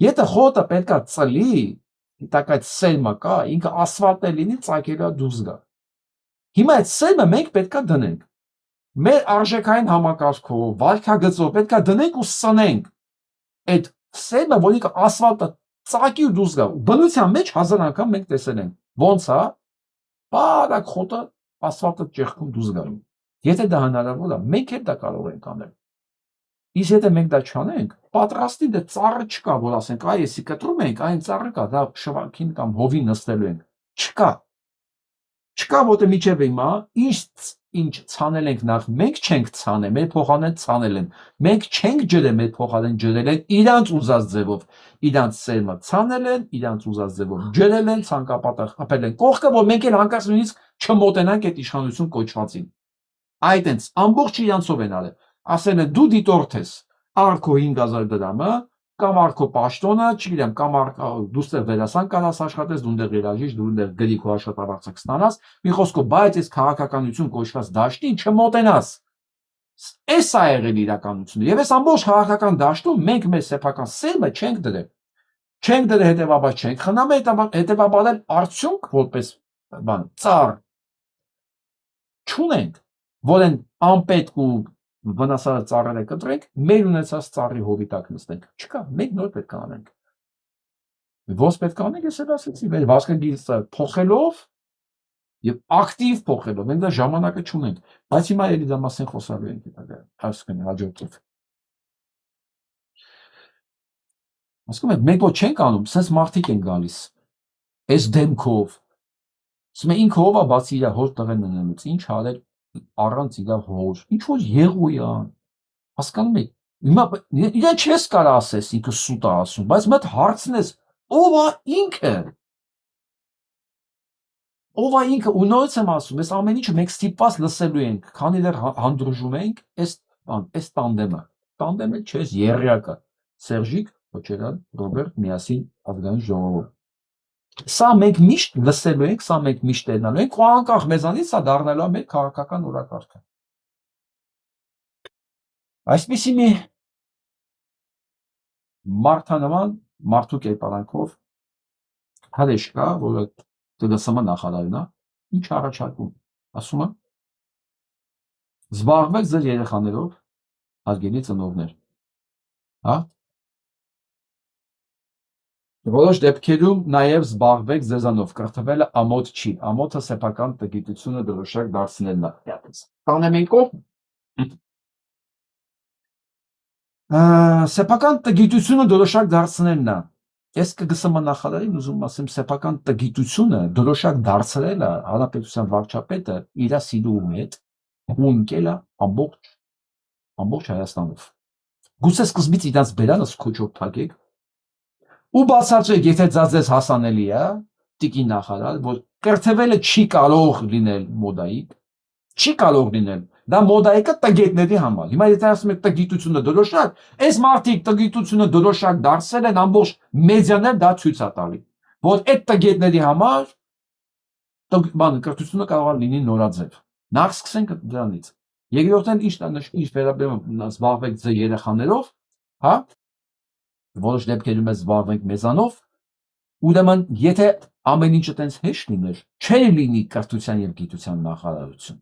Եթե խոտը պետքա ծլի, տակայց սելմա կա, ինքը ասֆալտ է լինի, ծակելա դուրս գա։ Հիմա այդ սելմը մենք պետքա դնենք։ Մեր արժեքային համակարգով, վարքագծով պետքա դնենք ու սնենք։ Այդ սելմը, որ ինքը ասֆալտը ծակի ու դուրս գա։ Բնության մեջ 1000 անգամ մենք տեսել ենք։ Ոնց է, բարակ խոտը ասֆալտը ճեղքում դուրս գալու։ Եթե դա հնարավոր է, մենք էլ դա կարող ենք անել։ Իսկ եթե մենք դա չանենք, պատրաստի դա ծառը չկա, որ ասենք, այ էսի կտրում ենք, այն ծառը կա, դա շվանքին կամ հովին նստելու ենք։ Չկա։ Չկա, որտե միջև հիմա ինչ ցանել ենք նախ, մենք չենք ցանել, մեր փոխանեն ցանել են։ Մենք չենք ջրել, մեր փոխանեն ջրել են իրանց ուզած ձևով։ Իրանց սերմը ցանել են, իրանց ուզած ձևով ջրել են, ցանկապատակ խփել են կողքը, որ մենք էլ հանկարծ նույնիսկ չմոտենանք այդ իշխանություն կոչվածին։ Այդ այնց ամբողջ իրանցով են արել։ Ասել են դու դիտորդ ես, արքո 5000 դրամը, կամ արքո պաշտոնը, չգիտեմ, կամ դու ստեղ վերասան կարաս աշխատես, դու ընդեղ երաժիշտ, դու ընդեղ գրի քո աշխատավարձը կստանաս, մի խոսքով, բայց այս քաղաքականություն կոչված դաշտին չմոտենաս։ Էս է եղել իրականությունը։ Եվ այս ամբողջ քաղաքական դաշտում մենք մեր սեփական սերմը չենք դրել։ Չենք դրել հետևաբար չենք խնամ հետևաբար էլ արդյունք որպես բան ծառ չունենք, որ են անպետք ու վնասարար ծառերը կտրենք, մեր ունեցած ծառի հովի տակ նստենք։ Չկա, մենք նոր պետք է անենք։ Ոնց պետք է անենք, ես էլ ասեցի, մեր վասկագիծը փոխելով եւ ակտիվ փոխելով, մենք դա ժամանակը չունենք, բայց հիմա էլի դա մասին խոսալու ենք հետագա, հասկանում հաջորդով։ Հասկանում եք, մենք ոչ չենք անում, sense մարդիկ են գալիս։ Այս դեմքով։ Ասում են ինքը ով է բացի իր հոր տղեն ունենից, ինչ արել առանց իր հոր, ինչ որ եղույթ է։ Հասկանում եք։ Հիմա իրեն չես կարող ասես, ինքը սուտ է ասում, բայց մոտ հարցնես, ով է ինքը։ Ով է ինքը, ու նորից եմ ասում, այս ամեն ինչը մենք ստիպված լսելու ենք, քանի դեռ հանդուրժում ենք այս տանդեմը չես եռյակը, Սերժիկ Քոչարյան, Ռոբերտ միասին ազգային ժողովով։ Սա մենք միշտ լսելու ենք, սա մենք միշտ տեսնելու ենք, ու անկախ մեզանից սա դառնալու է մեր քաղաքական օրակարգը։ Այսպիսի մի մարդանման մարդու կերպարանքով հրեշ կա, որը ՏԳՍՄ նախարարն է, ինչ առաջարկում, ասում է զբաղվեք ձեր երեխաներով, հարգելի ծնողներ, հա? Որոշ դեպքերում նաև զբաղվեք ձեզանով, կրթվելը ամոթ չի, ամոթը սեփական տգիտությունը դրոշակ դարձնելն է։ Կանեմ են կողմ։ Սեփական տգիտությունը դրոշակ դարձնելն է։ Ես ԿԳՍՄ նախարարին ուզում ասեմ, սեփական տգիտությունը դրոշակ դարձրելը հանրապետության վարչապետը իր սիրու հետ ու ընկել է ամբողջ Հայաստանով։ Գուցե սկզբից իրանց բերանս քոչով փակեք ու բացատրեք, եթե դա ձեզ հասանելի է, տիկին նախարար, որ կրթվելը չի կարող լինել մոդայիկ, չի կարող լինել։ Դա մոդայիկը տգետների համար։ Հիմա եթե ասում եք տգիտությունը դրոշակ, այս մարդիկ տգիտությունը դրոշակ դարձել են ամբողջ մեդիաներ դա ցույց է տալի, որ այդ տգետների համար կրթությունը կարող է լինի նորաձև։ Նախ սկսենք դրանից։ Երկրորդն ինչ վերաբերում զբաղվեք ձեր երեխաներով, հա? Որոշ դեպքերում է զբաղվենք մեզանով, ուրեմն եթե ամեն ինչը տենց հեշտ լիներ, չէր լինի կրթության եւ գիտության նախարարություն։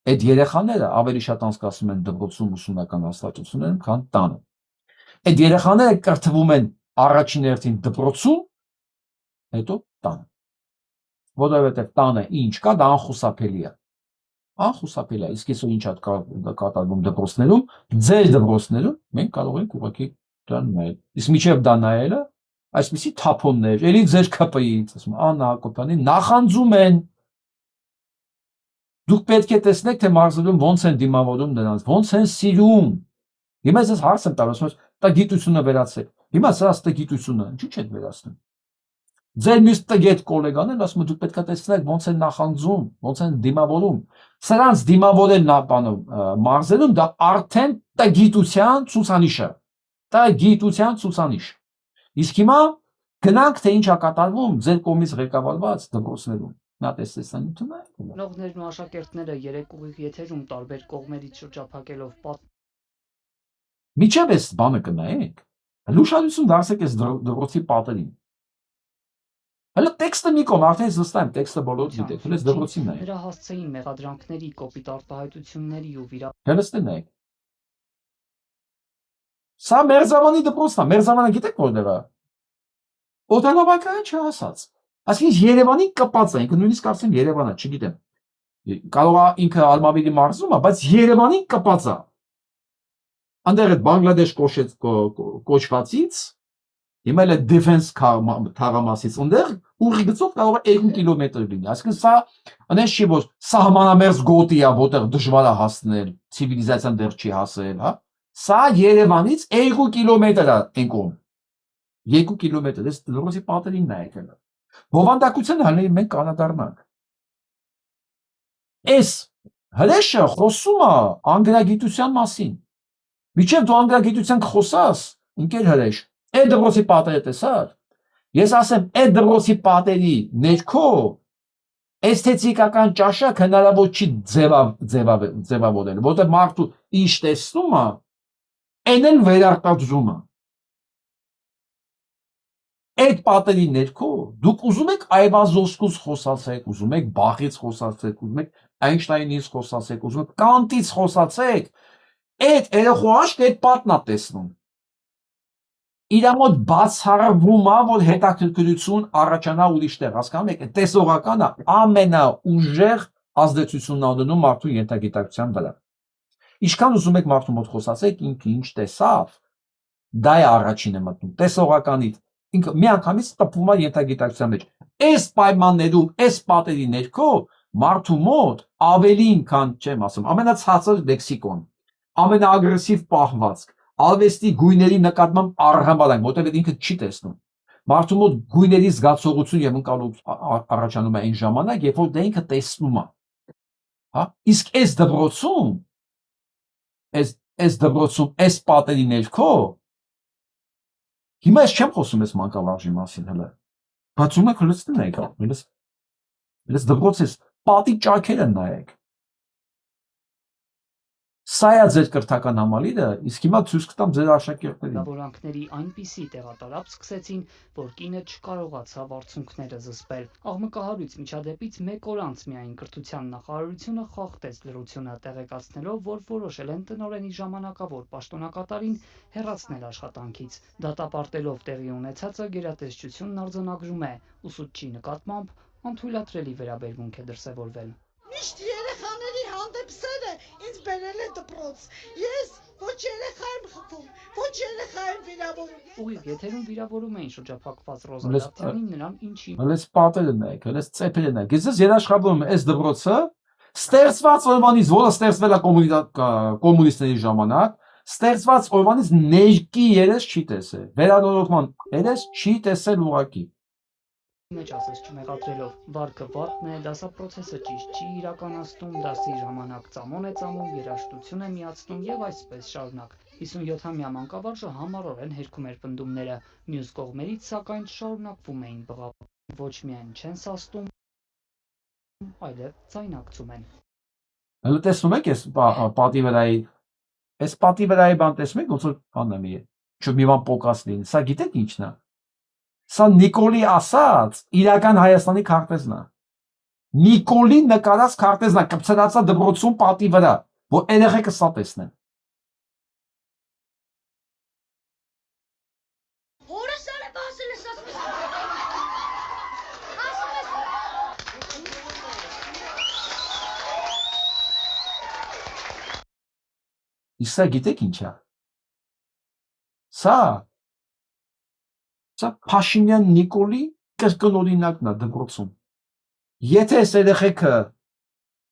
Այդ երեխաները ավելի շատ անցկացնում են դպրոցում ուսումնական հաստատություններում, քան տանը։ Այդ երեխաները կրթվում են առաջին հերթին դպրոցում, հետո տանը։ Որովհետեւ տանը ինչ կա, դա անխուսափելի է։ Անխուսափելի է։ Իսկ այսօր ինչ է կատարվում դպրոցներում, ձեր դպրոցներում մենք կարող ենք ուղղակի դրան նայել։ Իսկ միջև դա նայելը, այսպիսի թափոններ, ելի ձեր ԿՊԻ-ից, ասում Աննա Հակոբյանի նախանձում են։ Դուք պետք է տեսնեք, թե մարզերում ոնց են դիմավորում նրանց, ոնց են սիրում։ Հիմա ես հարց եմ տալիս, ասում տգիտությունը վերացեք։ Հիմա սա տգիտությունը, ինչու՞ չեք վերացնում։ Ձեր մյուս տգետ գոլեգաներն ասում են դուք պետք է տեսնեք ոնց են նախանձում, ոնց են դիմավորում։ Սրանց դիմավորել մարզերում դա արդեն տգիտության ցուցանիշ է։ Դա գիտության ցուցանիշ։ Իսկ հիմա գնանք թե ինչ է կատարվում ձեր կողմից ղեկավարված դպրոցներում։ Նա տեսանյութն է։ Նողներն ու աշակերտները երեք ուղիղ եթերում տարբեր կողմերից շրջափակելով Միջև էս բանը կնայեք։ Լուշալություն դարձեք էս դպրոցի պատերին։ Հələ տեքստը մի կողմ, արդեն զստա եմ տեքստը բոլորը գիտեք, հələ դպրոցին նայեք։ Նրա հասցեին մեղադրանքների, կոպիտ արտահայտությունների ու Հəլստե նայեք։ Սա Մերձավանի դպրոցն է, Մերձավանը գիտեք որտեղ է։ Օդանավակայան չհասած։ Այսինքն Երևանին կպած է, ինքը նույնիսկ կարծեմ Երևանը, չգիտեմ։ Կարող է ինքը Արմավիրի մարզում է, բայց Երևանին կպած է։ Անդեր այդ Բանգլադեշ կոչվածից, հիմա էլ դեֆենս թաղամասից, անդեր ուղի գծով կարող է 2 կիլոմետր լինի։ Այսինքն սա անես չի որ սահմանամերձ գոտի է, որտեղ դժվար է հասնել, ցիվիլիզացիան դեռ չի հասել, հա։ Սա Երևանից 2 կիլոմետր է ընկում։ 2 կիլոմետր, ես դրոցի պատերին նայեք հələ։ Բովանդակության հələ մենք կանադառնանք։ Էս հրեշը խոսում է անգլիագիտության մասին։ Միջև դու անգլիագիտության կխոսաս, ընկեր հրեշ, այդ դպրոցի պատերը տեսար։ Ես ասեմ, այդ դպրոցի պատերի ներքո էսթետիկական ճաշակ հնարավոր չի ձևավորել, որտեղ մարդու ինչ տեսնում է, այն էլ վերարտադրում է։ Այդ պատերի ներքո դուք ուզում եք Այվազովսկուց խոսացեք, ուզում եք Բախից խոսացեք, ուզում եք Այնշտայնից խոսացեք, ուզում եք Կանտից խոսացեք, այդ երեխու աչքը այդ պատն է տեսնում։ Իրա մոտ բացառվում է, որ հետաքրքրություն առաջանա ուրիշտեղ, հասկանում եք, տեսողականը ամենաուժեղ ազդեցությունն ունենում մարդու ենթագիտակցության վրա։ Ինչքան ուզում եք մարդու մոտ խոսացեք, ինքը ինչ տեսավ, դա է առաջինը մտնում, տեսողականից, ինքը միանգամից տպվում է ենթագիտակցության մեջ։ Այս պայմաններում, այս պատերի ներքո մարդու մոտ ավելին, քան չեմ ասում, ամենացածր լեքսիկոն, ամենաագրեսիվ պահվածք, արվեստի գույների նկատմամբ արհամարհանք, որտեղ ինքը չի տեսնում։ Մարդու մոտ գույների զգացողություն եւ ընկալություն առաջանում է այն ժամանակ, երբ որ դա ինքը տեսնում է։ Հա, իսկ այս դպրոցում, այս պատերի ներքո, հիմա ես չեմ խոսում ես մանկավարժի մասին հələ, բացում եք հլս տնեք, հլս դպրոցից պատի ճաքերը նայեք։ Սա է ձեր կրթական համալիրը, իսկ հիմա ցույց կտամ ձեր աշակերտներին։ Դավորանքների այնպիսի տեղատարապ սկսեցին, որ կինը չկարողացավ արցունքները զսպել։ Աղմկահարույց միջադեպից մեկ օր անց միայն կրթության նախարարությունը խախտեց լրությունը, տեղեկացնելով, որ որոշել են տնօրենի ժամանակավոր պաշտոնակատարին հեռացնել աշխատանքից։ Դատապարտելով տեղի ունեցածը գերատեսչությունն արձանագրում է, ուսուցչի նկատմամբ անթույլատրելի վերաբերմունք է դրսևորվել։ Միշտ երեխաների հանդեպ սերը ինձ բերել է դպրոց։ Ես ոչ երեխա եմ խփում, ոչ երեխա եմ վիրավորում։ Ուղիղ եթերում վիրավորում էին շրջափակված Ռոզա Լավթյանին նրան ինչի։ Հենց պատերը նայեք, հենց ծեփերը նայեք։ Ես երաշխավորում եմ այս դպրոցը ստեղծված օրվանից, որը ստեղծվել է կոմունիստների ժամանակ, ստեղծված օրվանից ներքի երես չի տեսել։ Վերանորոգման երես չի տեսել ուղակի։ Մեջ ասես չմեղադրելով, վարկը վարկն է, դասապրոցեսը ճիշտ չի իրականացնում, դասի ժամանակ ծամոն է ծամում, երաժշտություն է միացնում եւ այսպես շարունակ։ 57-ամյա մանկավարժը համառորեն հերքում էր պնդումները, մյուս կողմերից սակայն շարունակվում էին բղավը։ Ոչ միայն չեն սաստում, այլև ձայնակցում են։ Հələ տեսնում եք այս պատի վրայի, այս պատի վրայի բան տեսնում եք, ոնց որ բանն է, չէ՞ մի բան պոկած լինի։ Սա գիտեք ինչն է։ Սա Նիկոլի ասած իրական Հայաստանի քարտեզն է։ Նիկոլի նկարած քարտեզն է, կպցրածա դպրոցում պատի վրա, որ երեխեքը սա տեսնեն։ Հորս արը բասել ես ասում Իսկ սա գիտեք ինչ է։ Սա Փաշինյան Նիկոլի կրկնօրինակն է դպրոցում։ Եթե այս երեխեքը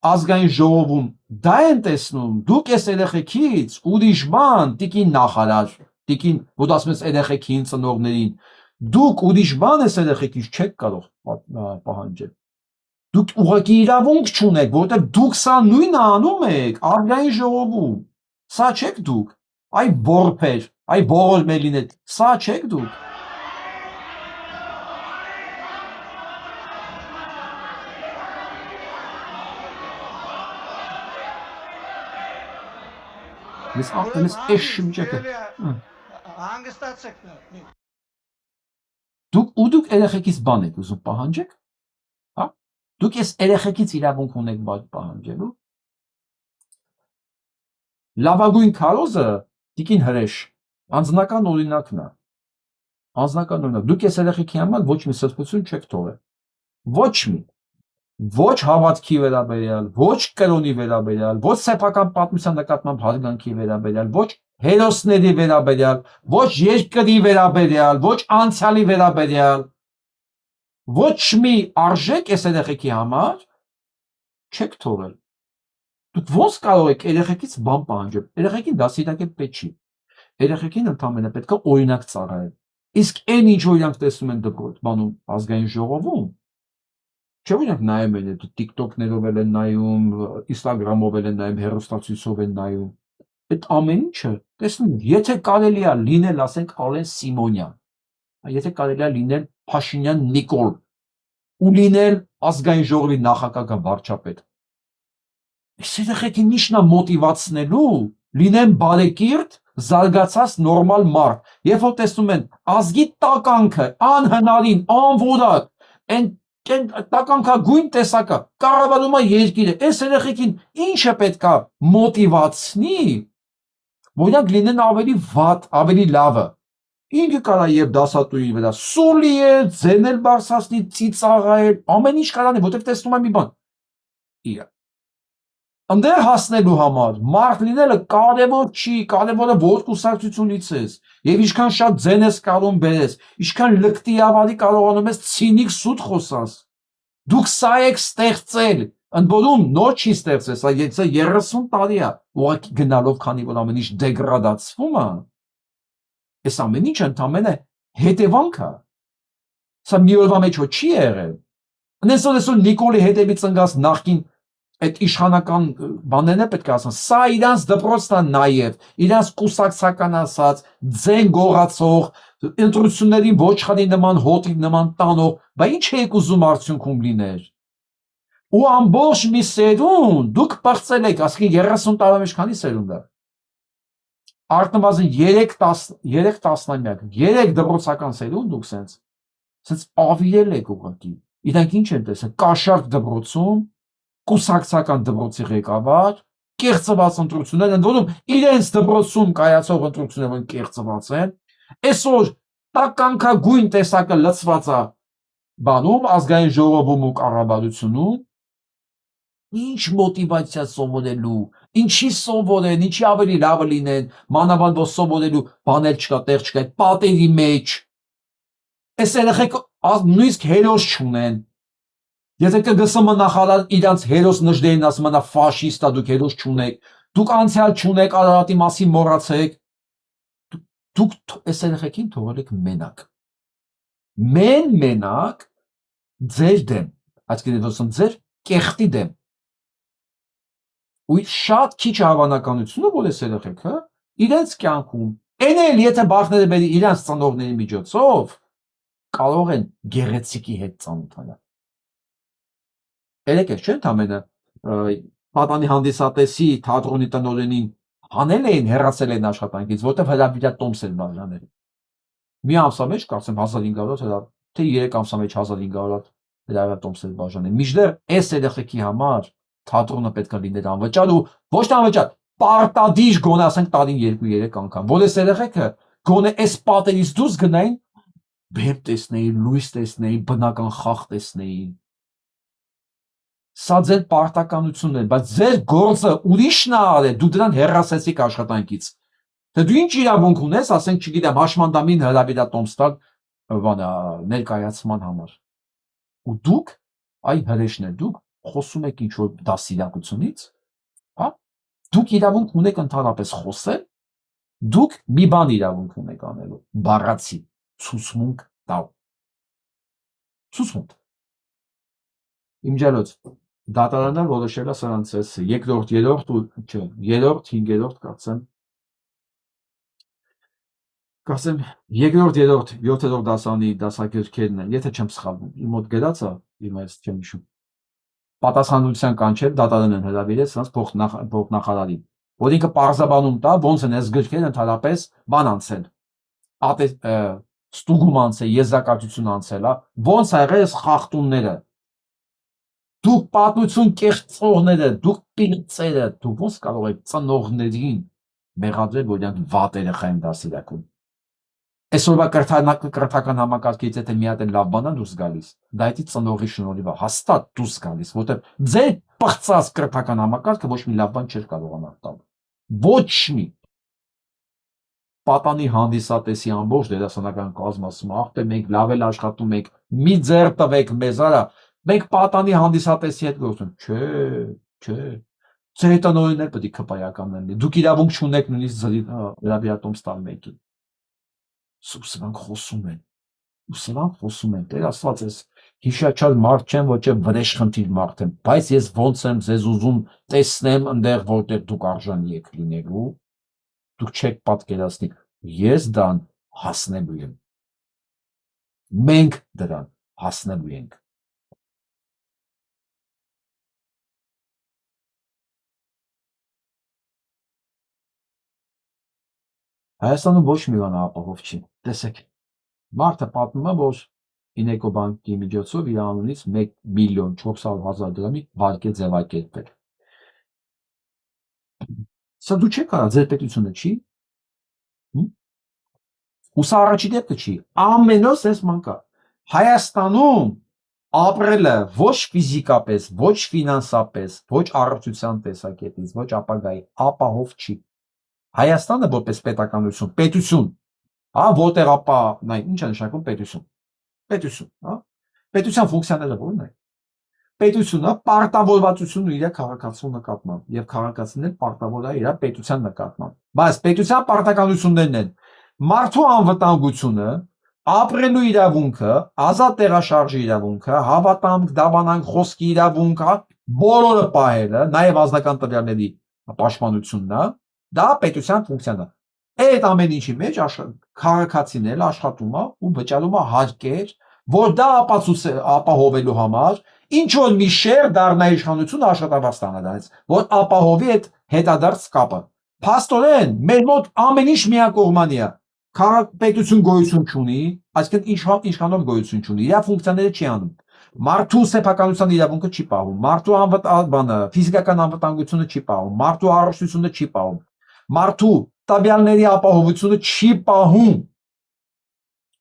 ազգային ժողովում դա են տեսնում, դուք այս երեխեքից ուրիշ բան, տիկին նախարար, տիկին, որ ասում ես երեխեքին ծնողներին, դուք ուրիշ բան այս երեխեքից չեք կարող պահանջել։ Դուք ուղղակի իրավունք չունեք, որովհետև դուք սա նույնը անում եք ազգային ժողովում։ Սա չեք դուք, այ որբեր, այ ողորմելիներ, սա չեք դուք։ Ես ապնես էշ շմջակը։ Հանգստացեք։ Դուք երեխեքից բան եք ուզում պահանջեք, հա? Դուք ես երեխեքից իրավունք ունեք պահանջելու։ Լավագույն քարոզը տիկին հրեշ, անձնական օրինակն է։ Անձնական օրինակ։ Դուք ես երեխեքի համար ոչ մի սրբություն չեք թողել։ Ոչ մի։ Ոչ հավատքի վերաբերյալ, ոչ կրոնի վերաբերյալ, ոչ սեփական պատմության նկատմամբ հարգանքի վերաբերյալ, ոչ հերոսների վերաբերյալ, ոչ երկրի վերաբերյալ, ոչ անցյալի վերաբերյալ, ոչ մի արժեք այս երեխեքի համար չեք թողել։ Դուք ո՞նց կարող եք երեխեքից բան պահանջել։ Երեխեքին դասիրակել պետք չի։ Երեխեքին ընդհանրապես պետք է օրինակ ծառայել։ Իսկ այն ինչ օրինակ տեսնում են դպրոց բանում ազգային ժողովում, չէ՞ օրինակ նայում են, TikTok-ներով են նայում, Instagram-ով են նայում, հեռուստացույցով են նայում։ Այդ ամեն ինչը տեսնում եք, եթե կարելի է լինել, ասենք, Ալեն Սիմոնյան, եթե կարելի է լինել Փաշինյան Նիկոլ ու լինել ազգային ժողովի նախագահ վարչապետ։ Այս երեխեքին ի՞նչն է մոտիվացնելու լինեն բարեկիրթ, զարգացած նորմալ մարդ, երբ որ տեսնում են ազգի տականքը, անհնարին, անորակ, այն տականքագույն տեսակը կառավարում է երկիրը, այս երեխեքին ինչը պետքա մոտիվացնի, որ իրանք լինեն ավելի վատ, ավելի լավը։ Ինքը կարա եւ դասատուի վրա սուլի է, ձենել բարձրացնի, ծիծաղայել, ամեն ինչ կարան է, որտեղ տեսնում եմ մի բան։ Իրա։ Ընդեր հասնելու համար մարդ լինելը կարևոր չի, կարևորը որ կուսակցությունից ես, եւ ինչքան շատ ձեն ես կարող բերես, ինչքան լկտի ավարի կարողանում ես ցինիկ սուտ խոսաս։ Դուք սա եք ստեղծել, ընդ որում նոր չի ստեղծել, սա 30 տարի է, ուղղակի գնալով, քանի որ ամեն ինչ դեգրադացվում է։ Այս ամեն ինչը ընդամենը հետևանք է։ Սա մի օրվա մեջ չի եղել։ Այսօր Նիկոլի հետևից ընկած նախկին այդ իշխանական բաներն է պետք է ասան, սա իրանց դպրոցն է նաև, իրանց կուսակցական ասած, ձեն գողացող, ընտրությունների ոչխարի նման, հոտի նման տանող, բա ինչ եք ուզում արդյունքում լիներ։ Ու ամբողջ մի սերուն դուք պղծել եք, ասկի 30 տարվա մեջ քանի սերունդ է։ Արտնվազն 3 տասնամյակ, 3 դպրոցական սերունդ դուք սենց ավիրել եք ուղղակի։ Իրանք ինչ են տեսել, կաշառք դպրոցում, կուսակցական դպրոցի ղեկավար, կեղծված ընտրություններ, ընդ որում իրենց դպրոցում կայացող ընտրությունները կեղծված են, այսօր տականքագույն տեսակը լցված է բանում, ազգային ժողովում ու կառավարությունում, ինչ մոտիվացիա սովորելու, ինչի սովորեն, ինչի ավելի լավը լինեն, մանավանդ որ սովորելու բաներ չկա, տեղ չկա, պատերի մեջ, այս երեխեք նույնիսկ հերոս չունեն, եթե ԿԳՍՄ նախարար իրանց հերոս նժդերին ասում նա ֆաշիստ է, դուք հերոս չունեք, դուք անցյալ չունեք, Արարատի մասին մոռացեք, դուք այս երեխեքին թողել եք մենակ, մենակ ձեր դեմ, այսինքն ձեր կեղտի դեմ, ու շատ քիչ հավանականությունը, որ այս երեխեքը իրենց կյանքում, այն էլ եթե բախները բերի իրենց ծնողների միջոցով, կարող են գեղեցիկի հետ ծանոթանալ։ Երեք չէ՞ ընդամենը պատանի հանդիսատեսի թատրոնի տնօրենին հանել էին, հեռացել էին աշխատանքից, որտեղ հրավիրատոմս էր բաժանել։ Մի ամսա մեջ կարծեմ 1500 թե 3 ամսա մեջ 1500 հրավիրատոմս էր բաժանել։ Միջդեռ այս երեխեքի համար թատրոնը պետք է լիներ անվճար ու ոչ թե անվճար, պարտադիր գոնե ասենք տարին 2-3 անգամ, որ այս երեխեքը գոնե այս պատերից դուրս գնային, բեմ տեսնեին, լույս տեսնեին, բնական խաղ տեսնեին։ Սա ձեր պարտականությունն է, բայց ձեր գործը ուրիշն է արել, դու դրան հեռացեցիք աշխատանքից։ Թե դու ինչ իրավունք ունես, ասենք, չգիտեմ, հաշմանդամին հրավիրատոմս տալ ներկայացման համար։ Ու դուք, այ հրեշներ, դուք խոսում եք ինչ-որ դասիրակությունից, հա? Դուք իրավունք ունեք ընդհանրապես խոսել, դուք մի բան իրավունք ունեք անելու, բառացի, ցուցմունք տալ։ Ցուցմունք։ Իմջալոց, դատարանը որոշել է սրանց էս երկրորդ, երրորդ ու չէ, երրորդ, հինգերորդ կարծեմ երկրորդ, երրորդ, 7-րդ դասարանի դասագրքերն են, եթե չեմ սխալվում, իմ մոտ գրած է, իմ այս չեմ հիշում։ Պատասխանատվության կանչել դատարան են հրավիրել սրանց փոխնախարարին, որ ինքը պարզաբանում տա, ոնց են այս գրքերը ընդհանրապես բան անցել, ստուգում անցել, եզրակացություն անցել, ոնց ա եղել այս խախտումները։ Դուք պատմություն կեղծողները, դուք պիղծերը, դուք ոնց կարող եք ծնողներին մեղադրել, որ իրանք վատ երեխա են դասիրակում։ Այսօրվա կրթական համակարգից եթե մի հատ են լավ բան դուրս գալիս, դա էդի ծնողի շնորհիվ է հաստատ դուրս գալիս, որտեղ ձեր պղծած կրթական համակարգը ոչ մի լավ բան չէր կարողանալ տալ։ Ոչ մի։ Պատանի հանդիսատեսի ամբողջ դերասանական կազմը ասում է, ախպեր մենք լավ էլ աշխատում ենք, մի ձեռ տվեք մեզ, արա, մենք պատանի հանդիսատեսի հետ գործում, չէ, ձեր տնօրեններ պետք է քպայականներ լինեն, դուք իրավունք չունեք նույնիսկ հրավիրատոմս տալ մեկին։ Սրանք խոսում են, Տեր Աստված, ես հիշաչար մարդ չեմ, ոչ է վրեժխնդիր մարդ եմ, բայց ես ոնց եմ ձեզ ուզում տեսնեմ ընդեղ, որտեղ դուք արժանի եք լինելու, դուք չեք պատկերացնի, ես դրան հասնելու եմ, մենք դրան հասնելու ենք։ Հայաստանում ոչ մի բան ապահով չի։ Տեսեք, մարդը պատմում է, որ Ինեկոբանկի միջոցով իր անունից 1.400.000 դրամի վարկ է ձևակերպել։ Սա դու չեք կարա, ձեր պետությունը չի։ Ու սա առաջի դեպքը չի։ Ամենոց այս մանկա։ Հայաստանում ապրելը ոչ ֆիզիկապես, ոչ ֆինանսապես, ոչ առողջության տեսակետից, ոչ ապագայի ապահով չի։ Հայաստանը որպես պետություն, հա, որտեղ ապա, նայ, ինչ է նշանակում պետություն, հա։ Պետության ֆունկցիաները ո՞րն են։ Պետությունը պարտավորվածություն ունի իր քաղաքացու նկատմամբ եւ քաղաքացիներ պարտավոր է իր պետության նկատմամբ։ Բայց պետության պարտականություններն են մարդու անվտանգությունը, ապրելու իրավունքը, ազատ տեղաշարժի իրավունքը, հավատամք, դավանանք, խոսքի իրավունքը, բոլորը պահելը, նաեւ ազնական տվյալների պաշտպանությունն է, դա պետության ֆունկցիան է։ Այդ ամեն ինչի մեջ քաղաքացիները աշխատում է ու վճարում է հարկեր, որ դա ապահովելու համար ինչ որ մի շեր դառնա իշխանությունը աշխատավարձ ստանա դրանից, որ ապահովի այդ հետադարձ կապը։ Փաստորեն, մեր մոտ ամեն ինչ միակողմանի է։ Պետություն գոյություն չունի, այսինքն իշխանով գոյություն չունի, իր ֆունկցիաները չի անում։ Մարդու սեփականության իրավունքը չի պահում, մարդու ֆիզիկական անվտանգությունը չի պահում, մարդու առողջությունը չի պահում, մարդու տվյալների ապահովությունը չի պահում։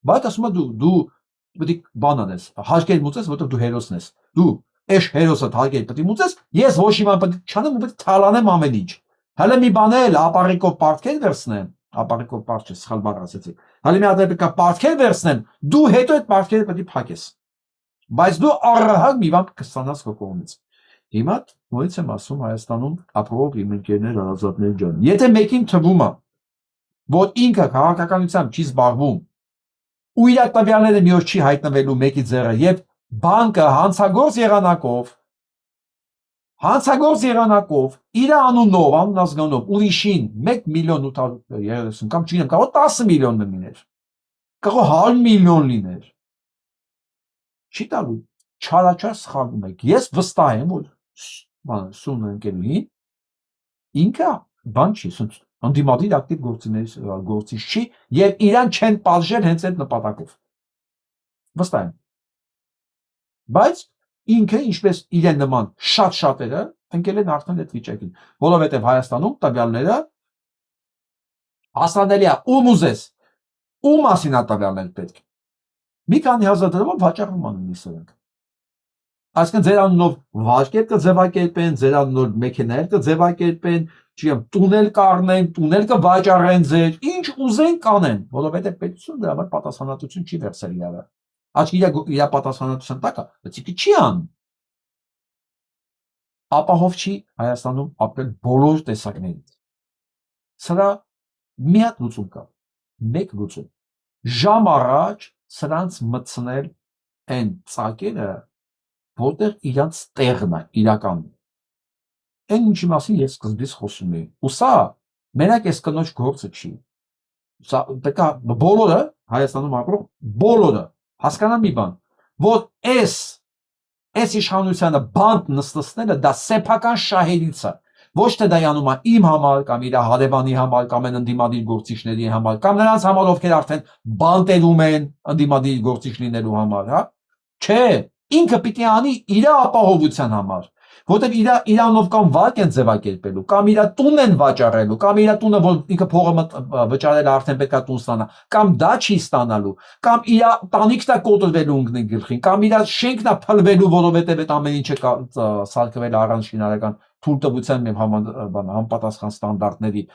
Բայց ասում եմ դու պետք է բան անես, հարկեր մուծես, որովհետև դու հերոսն ես։ Դու էշ հերոսը հարկեր պետք է մուծես, ես ոչ մի բան պետք չանեմ ու պետք է թալանեմ ամեն ինչ։ Հələ մի բան էլ ապառիկով պարտքեր վերցնեմ, ապառիկով պարտ չէ, սխալ բառ ասեցի։ Հələ մի հատ պետք է պարտքեր վերցնեմ, դու հետո այդ պարտքերը պետք է փակես։ Բայց դու առհակ մի բան կստանաս քո կողմից։ Հիմա նույնիսկ եմ ասում Հայաստանում ապրող իմ ընկերներ, հարազատներ ջան։ Եթե մեկին թվում է, որ ինքը քաղաքականությամբ չի զբաղվում, ու իր տվյալները մի օր չի հայտնվելու մեկի ձեռը եւ բանկը հանցագործ եղանակով իր անունով, անունազգանով ուրիշին 1.830.000 կամ չգիտեմ, կարող 10 միլիոն լիներ, կարող 100 միլիոն լիներ, չի տալու, չարաչար սխալվում եք։ Ես վստահ եմ, որ Սունը ընկերուհին ինքը բան չի, անդիմադիր ակտիվ գործիչ չի եւ իրան չեն պատժել հենց այդ նպատակով։ Վստահ եմ։ Բայց ինքը ինչպես իրեն նման շատ-շատերը ընկել են արդեն այդ վիճակին, որովհետեւ Հայաստանում տվյալները հասանելի է ում ուզես, ում մասին է տվյալներ պետք։ Մի քանի հազար դրամով վաճառում անում սրանք։ Այսինքն ձեր անունով վարկեր կձևակերպեն, ձեր անունով մեքենաներ կձևակերպեն, չգիտեմ, տունել կառնեն, տունել կվաճառեն ձեր, ինչ ուզեն կանեն, որովհետև պետությունը դրա համար պատասխանատվություն չի վերցրել իրավը։ Աչքի իր պատասխանատվության տակ է, բայց ինքը չի անում։ Ապահով չի Հայաստանում ապրել բոլոր տեսակներից։ Սրա մի հատ լուծում կա, մեկ լուծում։ Ժամ առաջ սրանց մտցնել այն ծակերը, որտեղ իրանց տեղն է իրականում։ Այն ինչի մասին ես սկզբից խոսում էի։ Ու սա մենակ այս կնոջ գործը չի։ Սա պետք է բոլորը Հայաստանում ապրող բոլորը հասկանան մի բան, որ այս իշխանությանը բանտ նստեցնելը դա սեփական շահերից է։ Ոչ թե դա անում է իմ համար կամ իր հարևանի համար կամ այն ընդդիմադիր գործիչների համար կամ նրանց համար, ովքեր արդեն բանտերում են ընդդիմադիր գործիչ լինելու համար, հա։ Չէ, ինքը պիտի անի իր ապահովության համար, որտեղ իրանով կամ վարկ են ձևակերպելու, կամ իր տունն են վաճառելու, կամ իր տունը, որ ինքը փողը վճարել արդեն պետք է տուն ստանա, կամ դա չի ստանալու, կամ իր տանիքն է կոտրվելու ընկնի գլխին, կամ իր շենքն է փլվելու, որովհետև այդ ամեն ինչը սարքվել առանց շինարարական թույլտվության եւ համապատասխան ստանդարտների։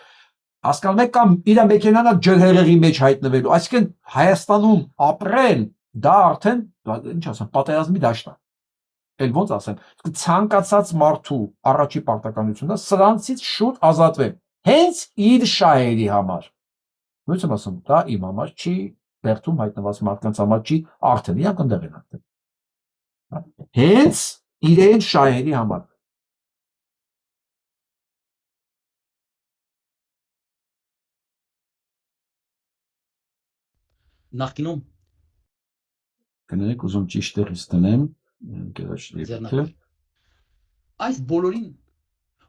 Հասկանում եք, կամ իր մեքենան է ջրհեղեղի մեջ հայտնվելու, այսինքն Հայաստանում ապրել դա արդեն, ինչ ասեմ, պատերազմի դաշտ է։ Էլ ոնց ասեմ, ցանկացած մարդու առաջի պարտականությունը սրանցից շուտ ազատվել, հենց իր շահերի համար։ Ոնց եմ ասում, դա իմ համար չի, բերդում հայտնված մարդկանց համար չի, արդեն իրանք ընդեղ են արդեն։ Հենց իրեն շահերի համար։ Նախկինում կներեք, ուզում ճիշտ տեղից տնեմ, այս բոլորին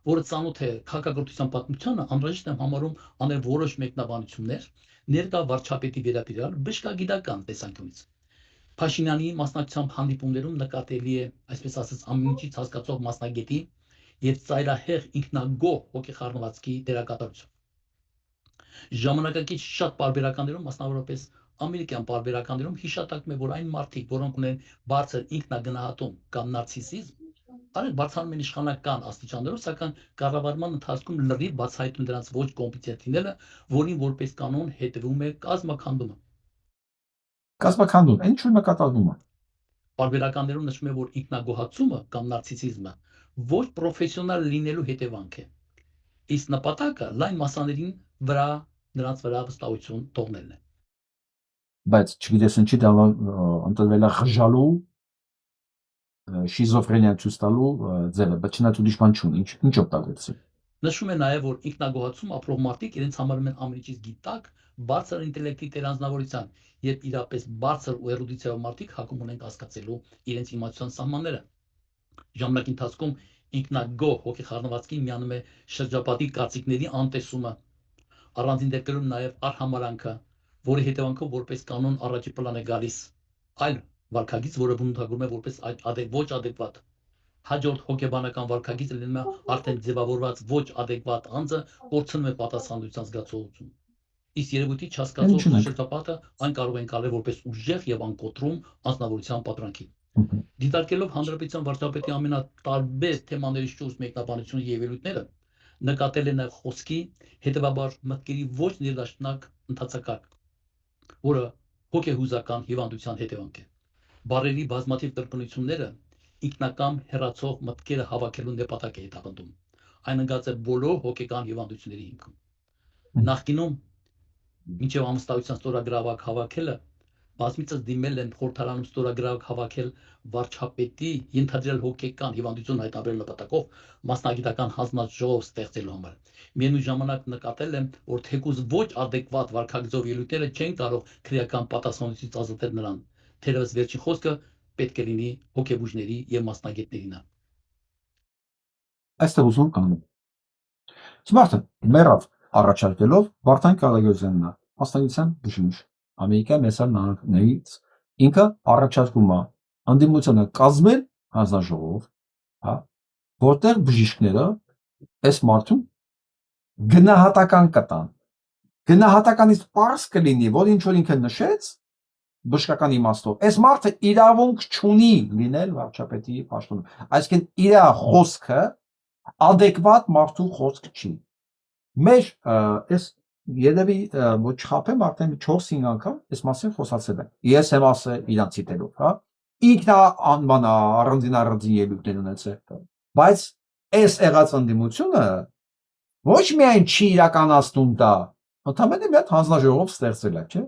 որը ծանոթ է քաղաքագործության պատմությանը, անհրաժեշտ եմ համարում անել որոշ մեկնաբանություններ ներկա վարչապետի վերաբերյալ բժշկագիտական տեսանկյունից։ Փաշինյանի մասնակցությամբ հանդիպումներում նկատելի է, այսպես ասած, ամեն ինչից հասկացող մասնագետի եւ ծայրահեղ ինքնագոհ հոգեխառնվածքի դերակատարություն։ Ժամանակակից շատ պարբերականներում, մասնավորապես ամերիկյան պարբերականներում հիշատակվում է, որ այն մարդիկ, որոնք ունեն բարձր ինքնագնահատում կամ նարցիսիզմ, արագ բարձրանում են իշխանական աստիճաններով, սակայն կառավարման ընթացքում լրիվ բացահայտում դրանց ոչ կոմպետենտ լինելը, որին որպես կանոն հետևում է կազմաքանդումը։ Կազմաքանդում, ինչ որ նկատառվում է։ Պարբերականներում նշվում է, որ ինքնագոհացումը կամ նարցիսիզմը ոչ պրոֆեսիոնալ լինելու հետևանք է, իսկ նպատակը լայն մասաներին վրա նրանց վրա վստահություն թողնելն է։ Բայց չգիտես ինչի դա ընտրվել է խժալու շիզոֆրենիա ցույց տալու ձևը, բայց չնայած ուրիշ բան չունի, ինչ օգտագործի։ Նշվում է նաև, որ ինքնագոհացում ապրող մարդիկ իրենց համարում են ամեն ինչից գիտակ, բարձր ինտելեկտի տերանձնավորության եւ իրապես բարձր ու էրուդիցիայով մարդիկ հակում ունեն կասկածելու իրենց իմացության սահմանները։ Ժամանակի ընթացքում ինքնագոհ հոգեխառնվածքին միանում է շրջապատի կարծիքների անտեսումը, առանձին դեպքերում նաև արհամարանքը, որի հետևանքով որպես կանոն առաջի պլան է գալիս այլ վարքագիծ, որը բնութագրում է որպես ոչ adekvat։ Հաջորդ հոգեբանական վարքագիծը լինում է արդեն ձևավորված ոչ adekvat անձը կորցնում է պատասխանատվության զգացողություն։ Իսկ երևույթի չհասկացող շրջապատը այն կարող է ընկալել որպես ուժեղ եւ անկոտրում անձնավորության պատրանքի։ Դիտարկելով հանրապետության վարչապետի ամենատարբեր թեմաների շուրջ մեկնաբանություն եւ ելույթները, նկատել է նաեւ խոսքի, հետեւաբար մտքերի ոչ ներդաշնակ ընթացակարգ, որը հոգեհուզական հիվանդության հետևանք է։ Բարերի բազմաթիվ կրկնությունները ինքնակամ հեռացող մտքերը հավաքելու նպատակ է հետապնդում։ Այն ընկած է բոլոր հոգեկան հիվանդությունների հիմքում։ Նախկինում մինչև ամստայության ստորագրավակ հավաքելը բազմիցս դիմել են խորհրդարանում ստորագրավակ հավաքել վարչապետի ենթադրյալ հոգեկան հիվանդություն հայտնաբերելու նպատակով մասնագիտական հանձնաժողով ստեղծելու համար։ Միևնույն ժամանակ նկատել եմ, որ թեկուզ ոչ adekvat վարքագծով ելույթները չեն կարող քրեական պատասխանատվությունից ազատել նրան, թերևս վերջին խոսքը պետք է լինի հոգեբուժների եւ մասնագետներինը։ Այստեղ ուզում կանում։ Սմարտը մեռավ առաջարկելով Վարդան Կարագոզյանն է, մասնագիտության բժիշկ, Ամերիկայի Միացյալ Նահանգներից, ինքը առաջարկում է անդիմությունը կազմել հանձնաժողով, հա, որտեղ բժիշկները այս մարդուն գնահատական կտան։ Գնահատականից պարզ կլինի, որ ինչ որ ինքը նշեց բժշկական իմաստով, այս մարդը իրավունք չունի լինել վարչապետի պաշտոնում։ Այսինքն իր խոսքը adekvat մարդու խոսք չի։ Մեր այս երևի ոչ չխափեմ արդեն 4-5 անգամ այս մասին խոսացել եմ։ Ես եմ ասել իրանց ցիտելով, հա։ Ինքն անմանա առանձին ելույթներ ունեցել։ Բայց այս եղած ընդդիմությունը ոչ միայն չի իրականացնում դա, ընդհանրապես մի հատ հանձնաժողով ստեղծել է, չէ՞։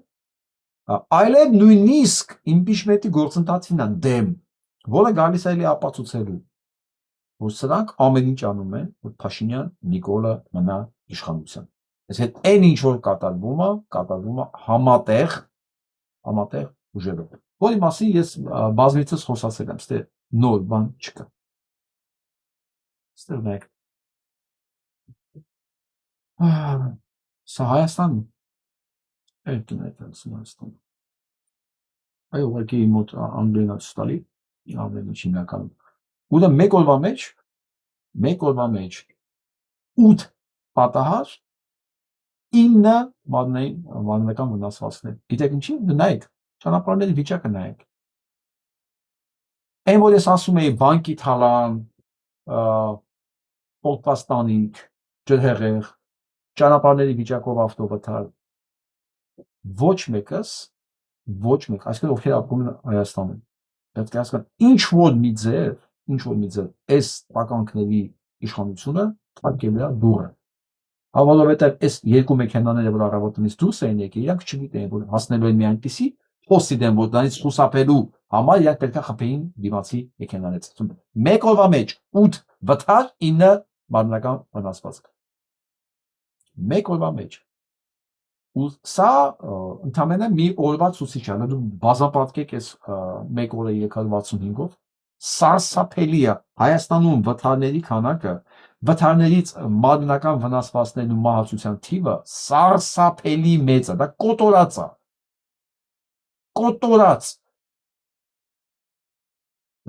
Այլև նույնիսկ իմպիչմենտի գործընթացին է դեմ, որը գալիս է ապացուցելու, որ սրանք ամեն ինչ անում են, որ Փաշինյան Նիկոլը մնա իշխանության։ Այսինքն այն ինչ որ կատարվում է համատեղ ուժերով։ Որի մասին ես բազմիցս խոսացել եմ, ստե նոր բան չկա։ Ստեղ նայեք։ Սա Հայաստանն է։ Հայաստան։ Այո, ուղղակի մոտ անգլերենը ստալի, ամեն ինչ հիմնականում։ Ուրեմն մեկ օրվա մեջ 8 պատահար 9 մարմնական վնասվածքներ։ Գիտեք ինչի՞, նայեք, ճանապարհների վիճակը նայեք։ Այն որ ես ասում էի բանկի թալան, պոդկաստանիկ, ջրհեղեղ, ճանապարհների վիճակով ավտովթար, ոչ մեկ, այսինքն ովքեր ապրում են Հայաստանում, պետք է հասկանան ինչ որ մի ձև այս տականքների իշխանությունը թարգել է դուրը։ Որովհետև այս երկու մեքենաները, որ առավոտից դուրս էին եկել, իրանք չգիտեն, որ հասնելու են մի այնպիսի փոստի դեմ, որ դրանից խուսափելու համար իրանք պետք է խփեին դիմացի մեքենաներից։ Մեկ օրվա մեջ 8 վթար, 9 մարմնական վնասվածք։ Մեկ օրվա մեջ։ Ու սա ընդամենը մի օրվա ցուցիչ է, դու բազապատկեք այս մեկ օրը 365-ով, սարսափելի է։ Հայաստանում վթարների քանակը վթարներից մարմնական վնասվածքներն ու մահացության թիվը սարսափելի մեծ է, դա կոտորած է։ Կոտորած։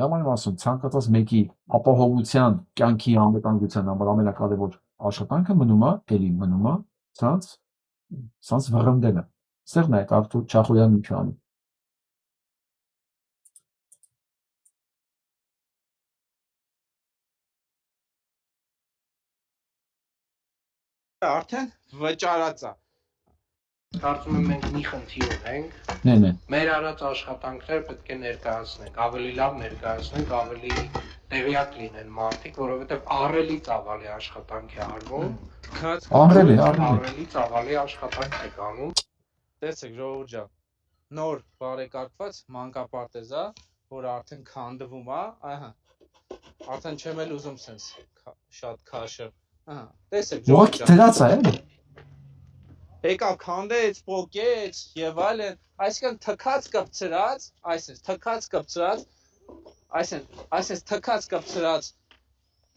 Նման եմ ասում, ցանկացած մեկի ապահովության, կյանքի անվտանգության համար ամենակարևոր աշխատանքը մնում է ցած վռնդելը։ Ստեղ նայեք Արթուր Չախոյանն ինչ անում։ Արդեն վճարած է։ Կարծում եմ մենք մի խնդիր ունենք։ Նե։ Մեր արած աշխատանքները պետք է ներկայացնենք, ավելի լավ ներկայացնենք, ավելի տեղյակ լինեն մարդիկ, որովհետև ահռելի ծավալի աշխատանք է արվում։ Ահռելի ծավալի աշխատանք է անում։ Տեսեք, ժողովուրդ ջան, նոր բարեկարգված մանկապարտեզ է, որ արդեն քանդվում է, ահա։ Արդեն չեմ էլ ուզում sense շատ քաշը։ Ահա, տեսեք, ժողովուրդ ջան։ Դրած է։ Եկավ քանդեց, փոկեց եւ այլն, այսինքն թքած կպցրած, այսինքն թքած կպցրած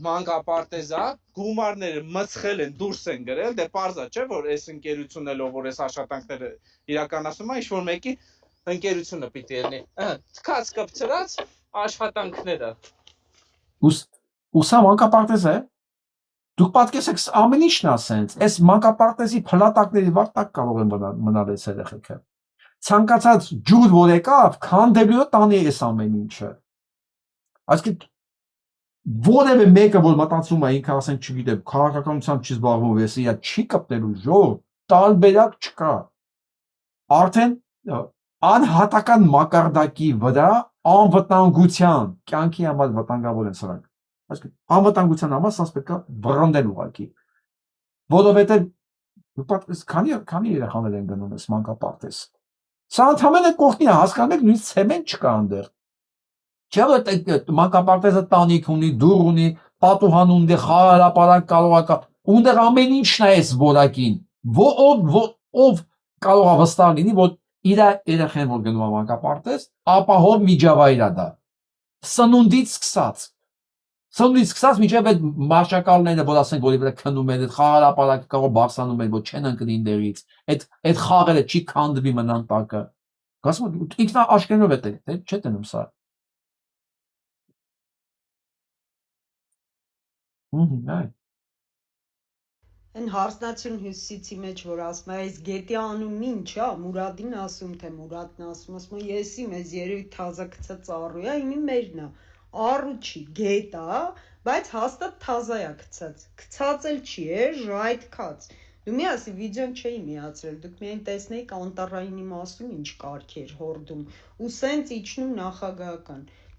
մանկապարտեզա, գումարները մցխել են, դուրս են գրել, դե պարզ է, չէ, որ այս ընկերությունն էլ որ այս աշխատանքները իրականացնում է, ինչ որ մեկի ընկերությունը պիտի լինի։ Թքած կպցրած աշխատանքները։ Ու սա մանկապարտեզ է։ Դուք պատկերացեք ամեն ինչն է սենց, այս մանկապարտեզի փլատակների վար տակ կարող են մնալ այս երեխեքը։ Ցանկացած ջուր որ եկավ, քանդելու է տանի այս ամեն ինչը։ Այսինքն որևէ մեկը որ մտածում է ինքը ասենք չգիտեմ, քաղաքականությամբ չի զբաղվում, ես իրա չի կպտելու ժող, տարբերակ չկա։ Արդեն անհատական մակարդակի վրա անվտանգության կյանքի համար վտանգավոր են սրանք։ Այսինքն անվտանգության համար սա պետք է վռնդել ուղղակի, որովհետև քանի երեխաներ են գնում այս մանկապարտեզ։ Սա ընդհանրապես կողքին է, հասկանում եք, նույնիսկ ցեմենտ չկա այնտեղ։ Չէ՞ որ մանկապարտեզը տանիք ունի, դուռ ունի, պատուհան ունի, խաղալապարակ կարող է կա, ունդեղ ամեն ինչն է այս որակին։ Ով կարող է վստահ լինի, որ իր երեխան որ գնում է մանկապարտեզ, ապահով միջավայր է դա։ Սնունդից սկսած մինչև այդ մարշակալները, որ ասենք, որի վրա քնում են, այդ խաղալապարակը կարող բարձրանում են, որ չեն ընկնին դերից, այդ խաղերը չի քանդվի մնան տակը։ Գասում ինքնա աշկերտով է դե չէ տնում սա։ Այն հարսնացուն հյուսիսի մեջ որ ասում է, այս գետի անունն ինչ է, Մուրադին ասում, թե Մուրադն ասում, եսի մեզ երևի թազա գցած ծառու է, իմի մերն է։ Առու չի, գետ է, բայց հաստատ թազա է գցած էլ չի, ժայթ քած։ Դու մի ասի վիդեոն չէի միացրել, դուք միայն տեսնեիք անտառայինի մասում ինչ կարգ էր հորդում, ու սենց իջնում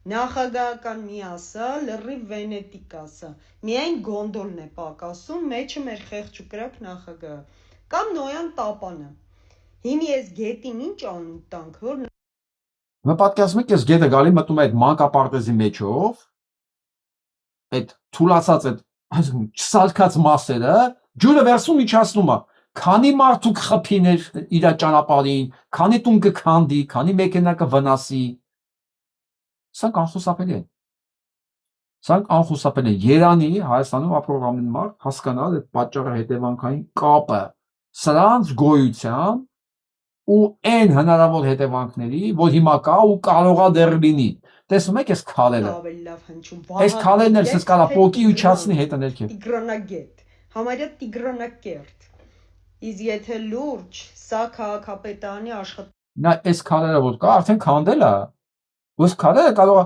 նախագահական մի ասա, լրիվ վենետիկ ասա, միայն գոնդոլն է պակասում, մեջը մեր խեղճ ու կրակ նախագահը, կամ Նոյան Տապանը։ Հիմի ես գետին ինչ անուն տանք, որ Պատկերացնում եք, ես գետը գալի մտնում այդ մանկապարտեզի մեջով, այդ թուլացած այդ չսալքած մասերը, ջուրը վերցում իջացնում է, քանի մարդու կխփին իր ճանապարհին, քանի տուն կքանդի, քանի մեքենա կվնասի։ Սրանք անխուսափելի են։ Սրանք անխուսափելի են։ Երանի Հայաստանում ապրող ամեն մարդ հասկանալ այդ պատճառը հետևանքային կապը սրանց գոյության ու այն հնարավոր հետևանքների, որ հիմա կա ու կարողա դեռ լինի։ Տեսնում եք այս քարերը։ Այս քարերն էլ ցես կարա պոկի ու չացնի հետը ներքև։ Տիգրանագետ, համարյա Տիգրանակերտ։ Իսկ եթե լուրջ, սա քաղաքապետարանի աշխատանք։ Նա այս քարերը որ կա, արդեն քանդել է։ Ո՞ս քարերը կարող է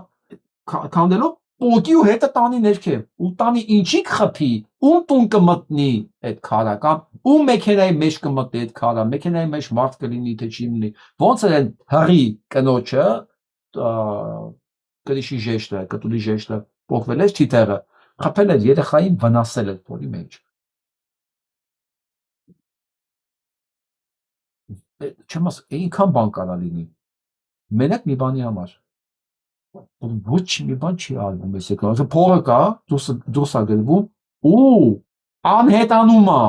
քանդելով պոկի ու հետը տանի ներքև։ Ու տանի ինչի կխփի, ում տուն կմտնի այդ քարը կամ ում մեքենայի մեջ կմտնի այդ քարը, մեքենայի մեջ մարդ կլինի թե չի լինի։ Ոնց է այն հրի կնոջը կրիշի ժեշտը, կտուրի ժեշտը փոխվել է թիթեղը, խփել է երեխային վնասել է փորի մեջ։ Չեմ ասում, այնքան բան կարա լինի։ Մենակ մի բանի համար։ Ոչ մի բան չի արվում այս եկա, փողը կա, դուրս է գրվում ու անհետանում է,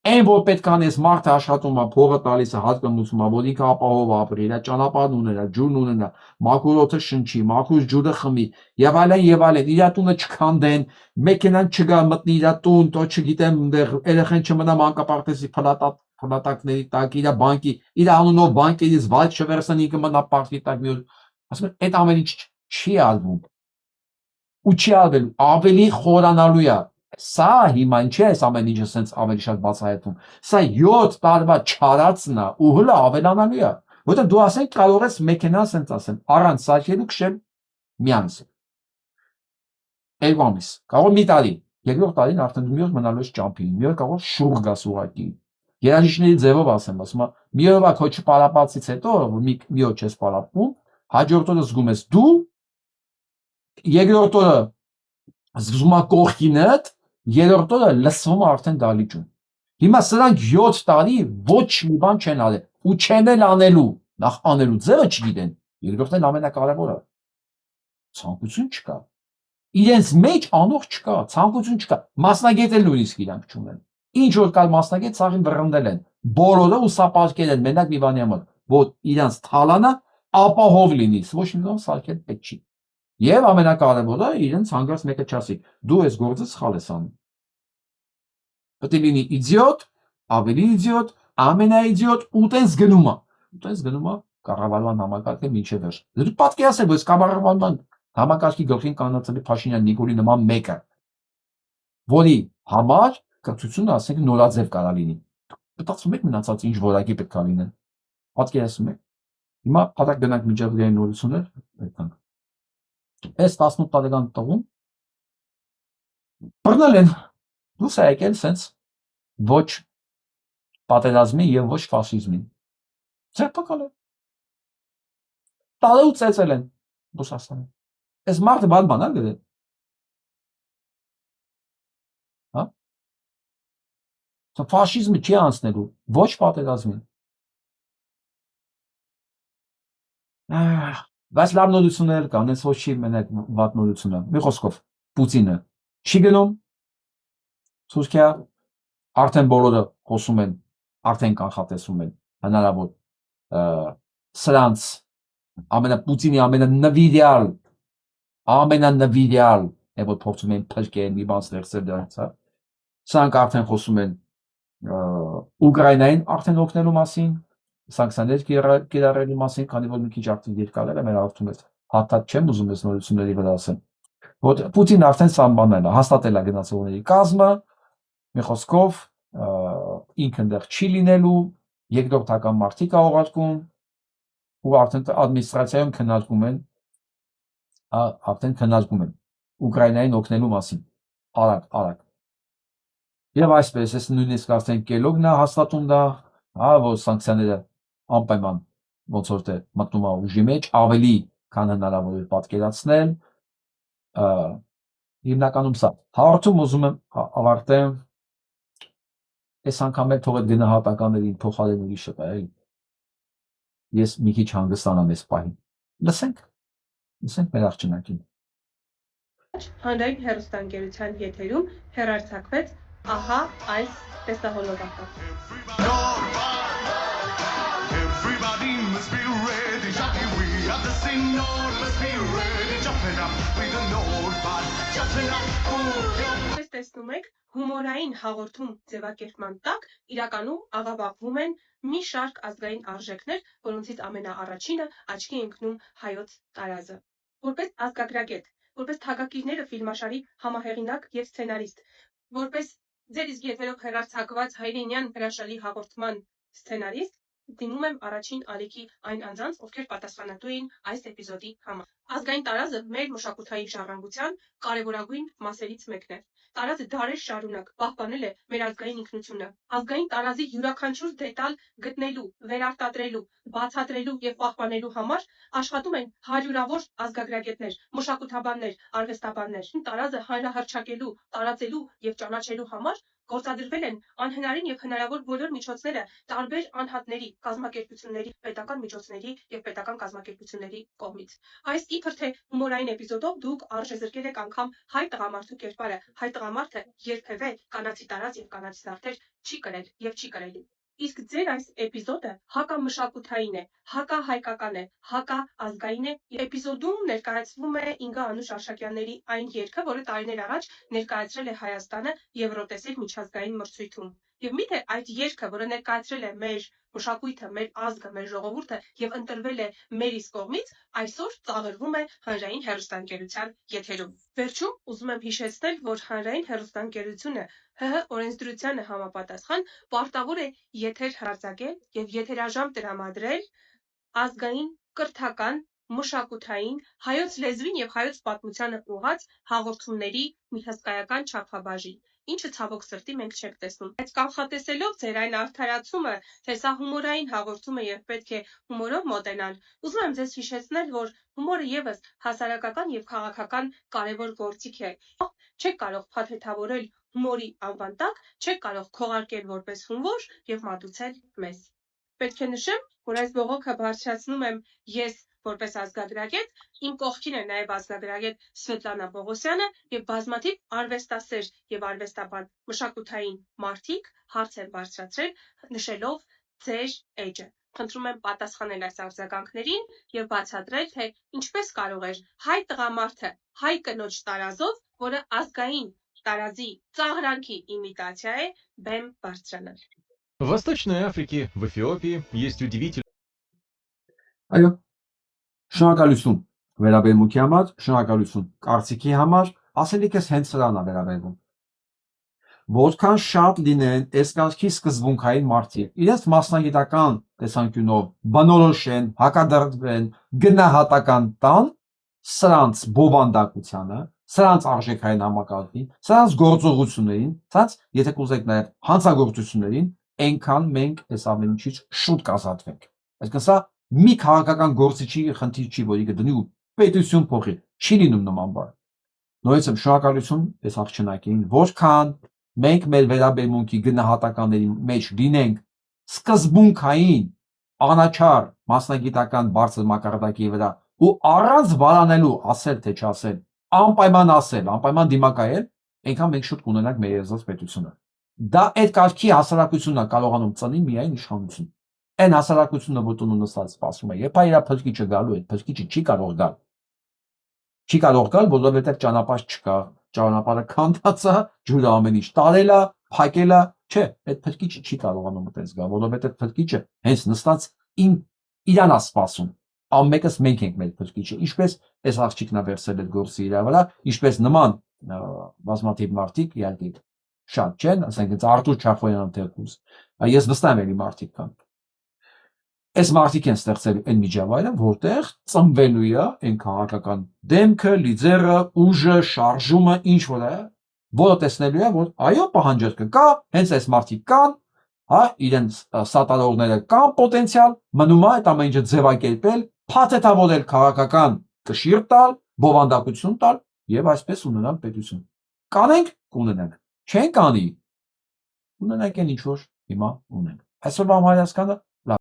Այն որ պետք անի այս մարդը աշխատում է, փողը տալիս է, հատկնուցում է, որ ինքը ապահով ապրի, իր ճանապարհն ունենա, ջուրն ունենա, մաքուր օդը շնչի, մաքուր ջուրը խմի, եւ այլն, իր տունը չքանդեն, մեքենան չգա մտնի իր տուն, то չգիտեմ, երեխան չմնա մանկապարտեզի փլատակների տակ, իր բանկի, իր անունով բանկերից վայր չվերցնեն, ինքը մնա պարտի տակ մի օր, ասում են, այդ ամեն ինչ չի արվում, ու չի արվելու, ավելի խորանալու է Սա հիմա ինչ է այս ամեն ինչը սենց ավելի շատ բացահայտվում։ Սա 7 տարվա չարածն է ու հլը ավելանալու է։ Որտեղ դու ասենք կարող ես մեքենան սենց ասեմ, առանց սարքելու քշել մի ամիս։ 2 ամիս, կարող մի տարի, երկրորդ տարին արդեն մի օր մնալու ես ճամփի, մի օր կարող շուռ գաս ուղակի։ Երաժիշտների ձևով ասեմ, ասում եմ, մի օրվա քո չպարապացից հետո, մի օր չես պարապում, հաջորդ օրը զգում ես դու, երկրորդ օրը զգում ես կողքինդ, երրորդ օրը լսվում է արդեն դալիճում։ Հիմա սրանք 7 տարի ոչ մի բան չեն արել ու չեն էլ անելու, նախ անելու ձևը չգիտեն, երկրորդն էլ ամենակարևորը։ Ցանկություն չկա։ Իրենց մեջ անող չկա, ցանկություն չկա։ Մասնագետ էլ նույնիսկ իրանք չունեն։ Ինչ որ կար մասնագետ, սաղին վռնդել են։ Բոլորը ու սա պատկեր են մենակ մի բանի համար, որ իրանց թալանը ապահով լինի, ոչ մի բան սարքել պետք չի։ Եվ ամենակարևորը իրենց հանգած մեկը չասի, դու այս գործը սխալ ես անում։ Պետք է լինի իդիոտ, ավելի իդիոտ, ամենաիդիոտ ու տենց գնում է։ Ու տենց գնում է կառավարման համակարգը մինչև վերջ։ Դու պատկերացրու, որ կառավարման համակարգի գլխին կանացել է Փաշինյան Նիկոլի նման մեկը, որի համար կրթությունը ասենք նորաձև կարա լինի։ Մտածում եք մնացած ինչ որակի պետք է լինեն։ Պատկերացնում եք։ Հիմա փաթակ գնանք միջազգային նորություններ, այդքան։ Այս 18 տարեկան տղուն բռնել են դուրս է եկել սենց ոչ պատերազմի եւ ոչ ֆաշիզմի ձերբակալ են տալու ծեծել են Ռուսաստանը այս մարդը բան է գրել հա ֆաշիզմը չի անցնելու ոչ պատերազմին Բայց լավ նորություններ կան, այս ոչ չի մենակ վատ նորությունը։ Մի խոսքով, Պուտինը չի գնում Թուրքիա, արդեն բոլորը խոսում են, արդեն կանխատեսում են հնարավոր սրանց Պուտինի ամենանվիրյալ է որ փորձում են փրկել մի բան ստեղծել դրանից, հա։ Սրանք արդեն խոսում են Ուկրաինային արդեն օգնելու մասին, սանկցիաներ կիրառելու մասին, քանի որ մի քիչ արդեն երկարել է մեր հաղորդում ես, հատած չեմ ուզում ես նորությունների վրա ասեմ, որ Պուտինը արդեն սահմանել է, հաստատել է գնացողների կազմը, մի խոսքով ինքը այնտեղ չի լինելու, երկրորդական մարդիկ է ուղարկում, ու արդեն ադմինիստրացիայում քննարկում են Ուկրաինային օգնելու մասին, արագ։ Եվ այսպես, ես նույնիսկ արդեն Կելոգն է հաստատում դա, որ սանկցիաները անպայման ոնց որ թե մտնում է ուժի մեջ, ավելի քան հնարավոր է պատկերացնել, հիմնականում սա։ Հաղորդում ուզում եմ ավարտեմ, այս անգամ էլ թող այդ գնահատականներին փոխարեն ուրիշը կա, էլի։ Ես մի քիչ հանգստանամ այս պահին։ Լսենք մեր աղջնակին։ Հանրային հեռուստաընկերության եթերում հեռարձակվեց ահա այս տեսահոլովակը։ Everybody must be ready, Jackie, we have the sing note, must be ready, jumping up with the note, but jumping up, Ըստ տեսնում եք, հումորային հաղորդում ձևակերպման տակ իրականում աղավաղվում են մի շարք ազգային արժեքներ, որոնցից ամենաառաջինը աչքի ընկնում հայոց տարազը։ Որպես ազգագրագետ, որպես թագակիրները ֆիլմաշարի համահեղինակ եւ սցենարիստ, որպես ձեր իսկ եթերով հեռարձակված հայրենյան հրաշալի հաղորդման սցենարիստ, դիմում եմ առաջին ալիքի այն անձանց, ովքեր պատասխանատու էին այս էպիզոդի համար։ Ազգային տարազը մեր մշակութային ժառանգության կարևորագույն մասերից մեկն է։ Տարազը դարեր շարունակ պահպանել է մեր ազգային ինքնությունը։ Ազգային տարազի յուրաքանչյուր դետալ գտնելու, վերարտադրելու, բացատրելու եւ պահպանելու համար աշխատում են հարյուրավոր ազգագրագետներ, մշակութաբաններ, արվեստաբաններ։ Տարազը հանրահռչակելու, տարածելու եւ ճանաչելու համար Գործադրվել են անհնարին եւ հնարավոր բոլոր միջոցները տարբեր անհատների, կազմակերպությունների, պետական միջոցների եւ պետական կազմակերպությունների կողմից։ Այս իբր թե հումորային էպիզոդով դուք արժեզրկել եք անգամ հայ տղամարդու կերպարը, հայ տղամարդը երբևէ կանացի տարած եւ կանացի զարդեր չի կրել եւ չի կրելու։ Իսկ ձեր այս էպիզոդը հակամշակութային է, հակահայկական է, հակաազգային է։ Էպիզոդում ներկայացվում է Ինգա Անուշ Արշակյանների այն երգը, որը տարիներ առաջ ներկայացրել է Հայաստանը Եվրոտեսիլ միջազգային մրցույթում։ Եվ միթե այդ երգը, որը ներկայացրել է մեր մշակույթը, մեր ազգը, մեր ժողովուրդը եւ ընտրվել է մերիս կողմից, այսօր ծաղրվում է հանրային հեռուստաընկերության եթերում։ Վերջում ուզում եմ հիշեցնել, որ հանրային հեռուստաընկերությունը ՀՀ օրենսդրությանը համապատասխան պարտավոր է եթեր հրարձակել եւ եթերաժամ տրամադրել ազգային, կրթական, մշակութային, հայոց լեզվին եւ հայոց պատմությանը ուղղված հաղորդումների մի հսկայական չափաբաժին, ինչը ցավոք սրտի մենք չենք տեսնում։ Բայց կանխատեսելով ձեր այն արդարացումը, թե սա հումորային հաղորդում է եւ պետք է հումորով մոտենալ, ուզում եմ ձեզ հիշեցնել, որ հումորը եւս հասարակական եւ քաղաքական կարեւոր գործիք է։ Չեք կարող փաթեթավորել հումորի անվան տակ, չեք կարող քողարկել որպես հումոր եւ մատուցել մեզ։ Պետք է նշեմ, որ այս բողոքը բարձրացնում եմ ես որպես ազգագրագետ, իմ կողքին է նաև ազգագրագետ Սվետլանա Պողոսյանը եւ բազմաթիվ արվեստասեր եւ արվեստաբան մշակութային մարդիկ հարց են բարձրացրել, նշելով ձեր էջը։ Խնդրում եմ պատասխանել այս արձագանքներին եւ բացատրել, թե ինչպես կարող էր հայ տղամարդը հայ կնոջ տարազով, որը ազգային տարազի ծաղրանքի իմիտացիա է, բեմ բարձրանալ։ В Восточной Африке, в Эфиопии есть удивительные... Այո, շնորհակալություն վերաբերմունքի համար, շնորհակալություն կարծիքի համար, ասելիքս հենց սրան է վերաբերվում։ Որքան շատ լինեն այս կարգի սկզբունքային մարդիկ, իրենց մասնագիտական տեսանկյունով բնորոշեն, հակադրվեն, գնահատական տան սրանց բովանդակությանը, սրանց արժեքային համակարգին, սրանց գործողություններին, սրանց, եթե կուզեք նաև հանցագործություններին, այնքան մենք այս ամեն ինչից շուտ կազատվենք։ Այսինքն սա մի քաղաքական գործիչի խնդիր չի, որի կդնի ու պետություն փոխի, չի լինում նման բան։ Նորից եմ շնորհակալություն այս աղջնակին, որքան մենք մեր վերաբերմունքի գնահատականների մեջ լինենք սկզբունքային, անաչառ մասնագիտական բարձր մակարդակի վրա ու առանց վարանելու ասել թե չասել, անպայման ասել, անպայման դիմակայել, այնքան մենք շուտ կունենանք մեր երազած պետությունը։ Դա այդ կարգի հասարակությունն է կարողանում ծնի միայն իշխանություն։ Այն հասարակությունը, որ տունը նստած սպասում է, երբ իր փրկիչը գալու է, փրկիչը չի կարող գալ։ Չի կարող գալ, որովհետև ճանապարհ չկա, ճանապարհը քանդած է, ջուրը ամեն ինչ տարել է, փակել է, չէ, այդ փրկիչը չի կարողանում այդպես գալ, որովհետև փրկիչը հենց նստած իրան է սպասում։ Ամենքս մենք ենք մեր փրկիչը, ինչպես այս աղջիկն է վերցել այդ գործը իր վրա, ինչպես նման բազմաթիվ մարդիկ, իհարկե շատ չեն, ասենք Արտուր Չախոյանը թերքուս, ես վստահ եմ, էլի մարդիկ կան։ Այս մարդիկ են ստեղծել այն միջավայրը, որտեղ ծնվելու է այն քաղաքական դեմքը, լիդերը, ուժը, շարժումը, ինչ որ է, որը տեսնելու է, որ այո, պահանջարկը կա, հենց այս մարդիկ կան, հա, իրենց սատարողները կան պոտենցիալ, մնում է այդ ամեն ինչը ձևակերպել, փաթեթավորել քաղաքական կշիռ տալ, բովանդակություն տալ եւ այսպես ունենալ պետություն։ Կանենք, կունենանք, չենք անի, ունենանք այն ինչ որ հիմա ունենք։ Այսօրվա հայացքանը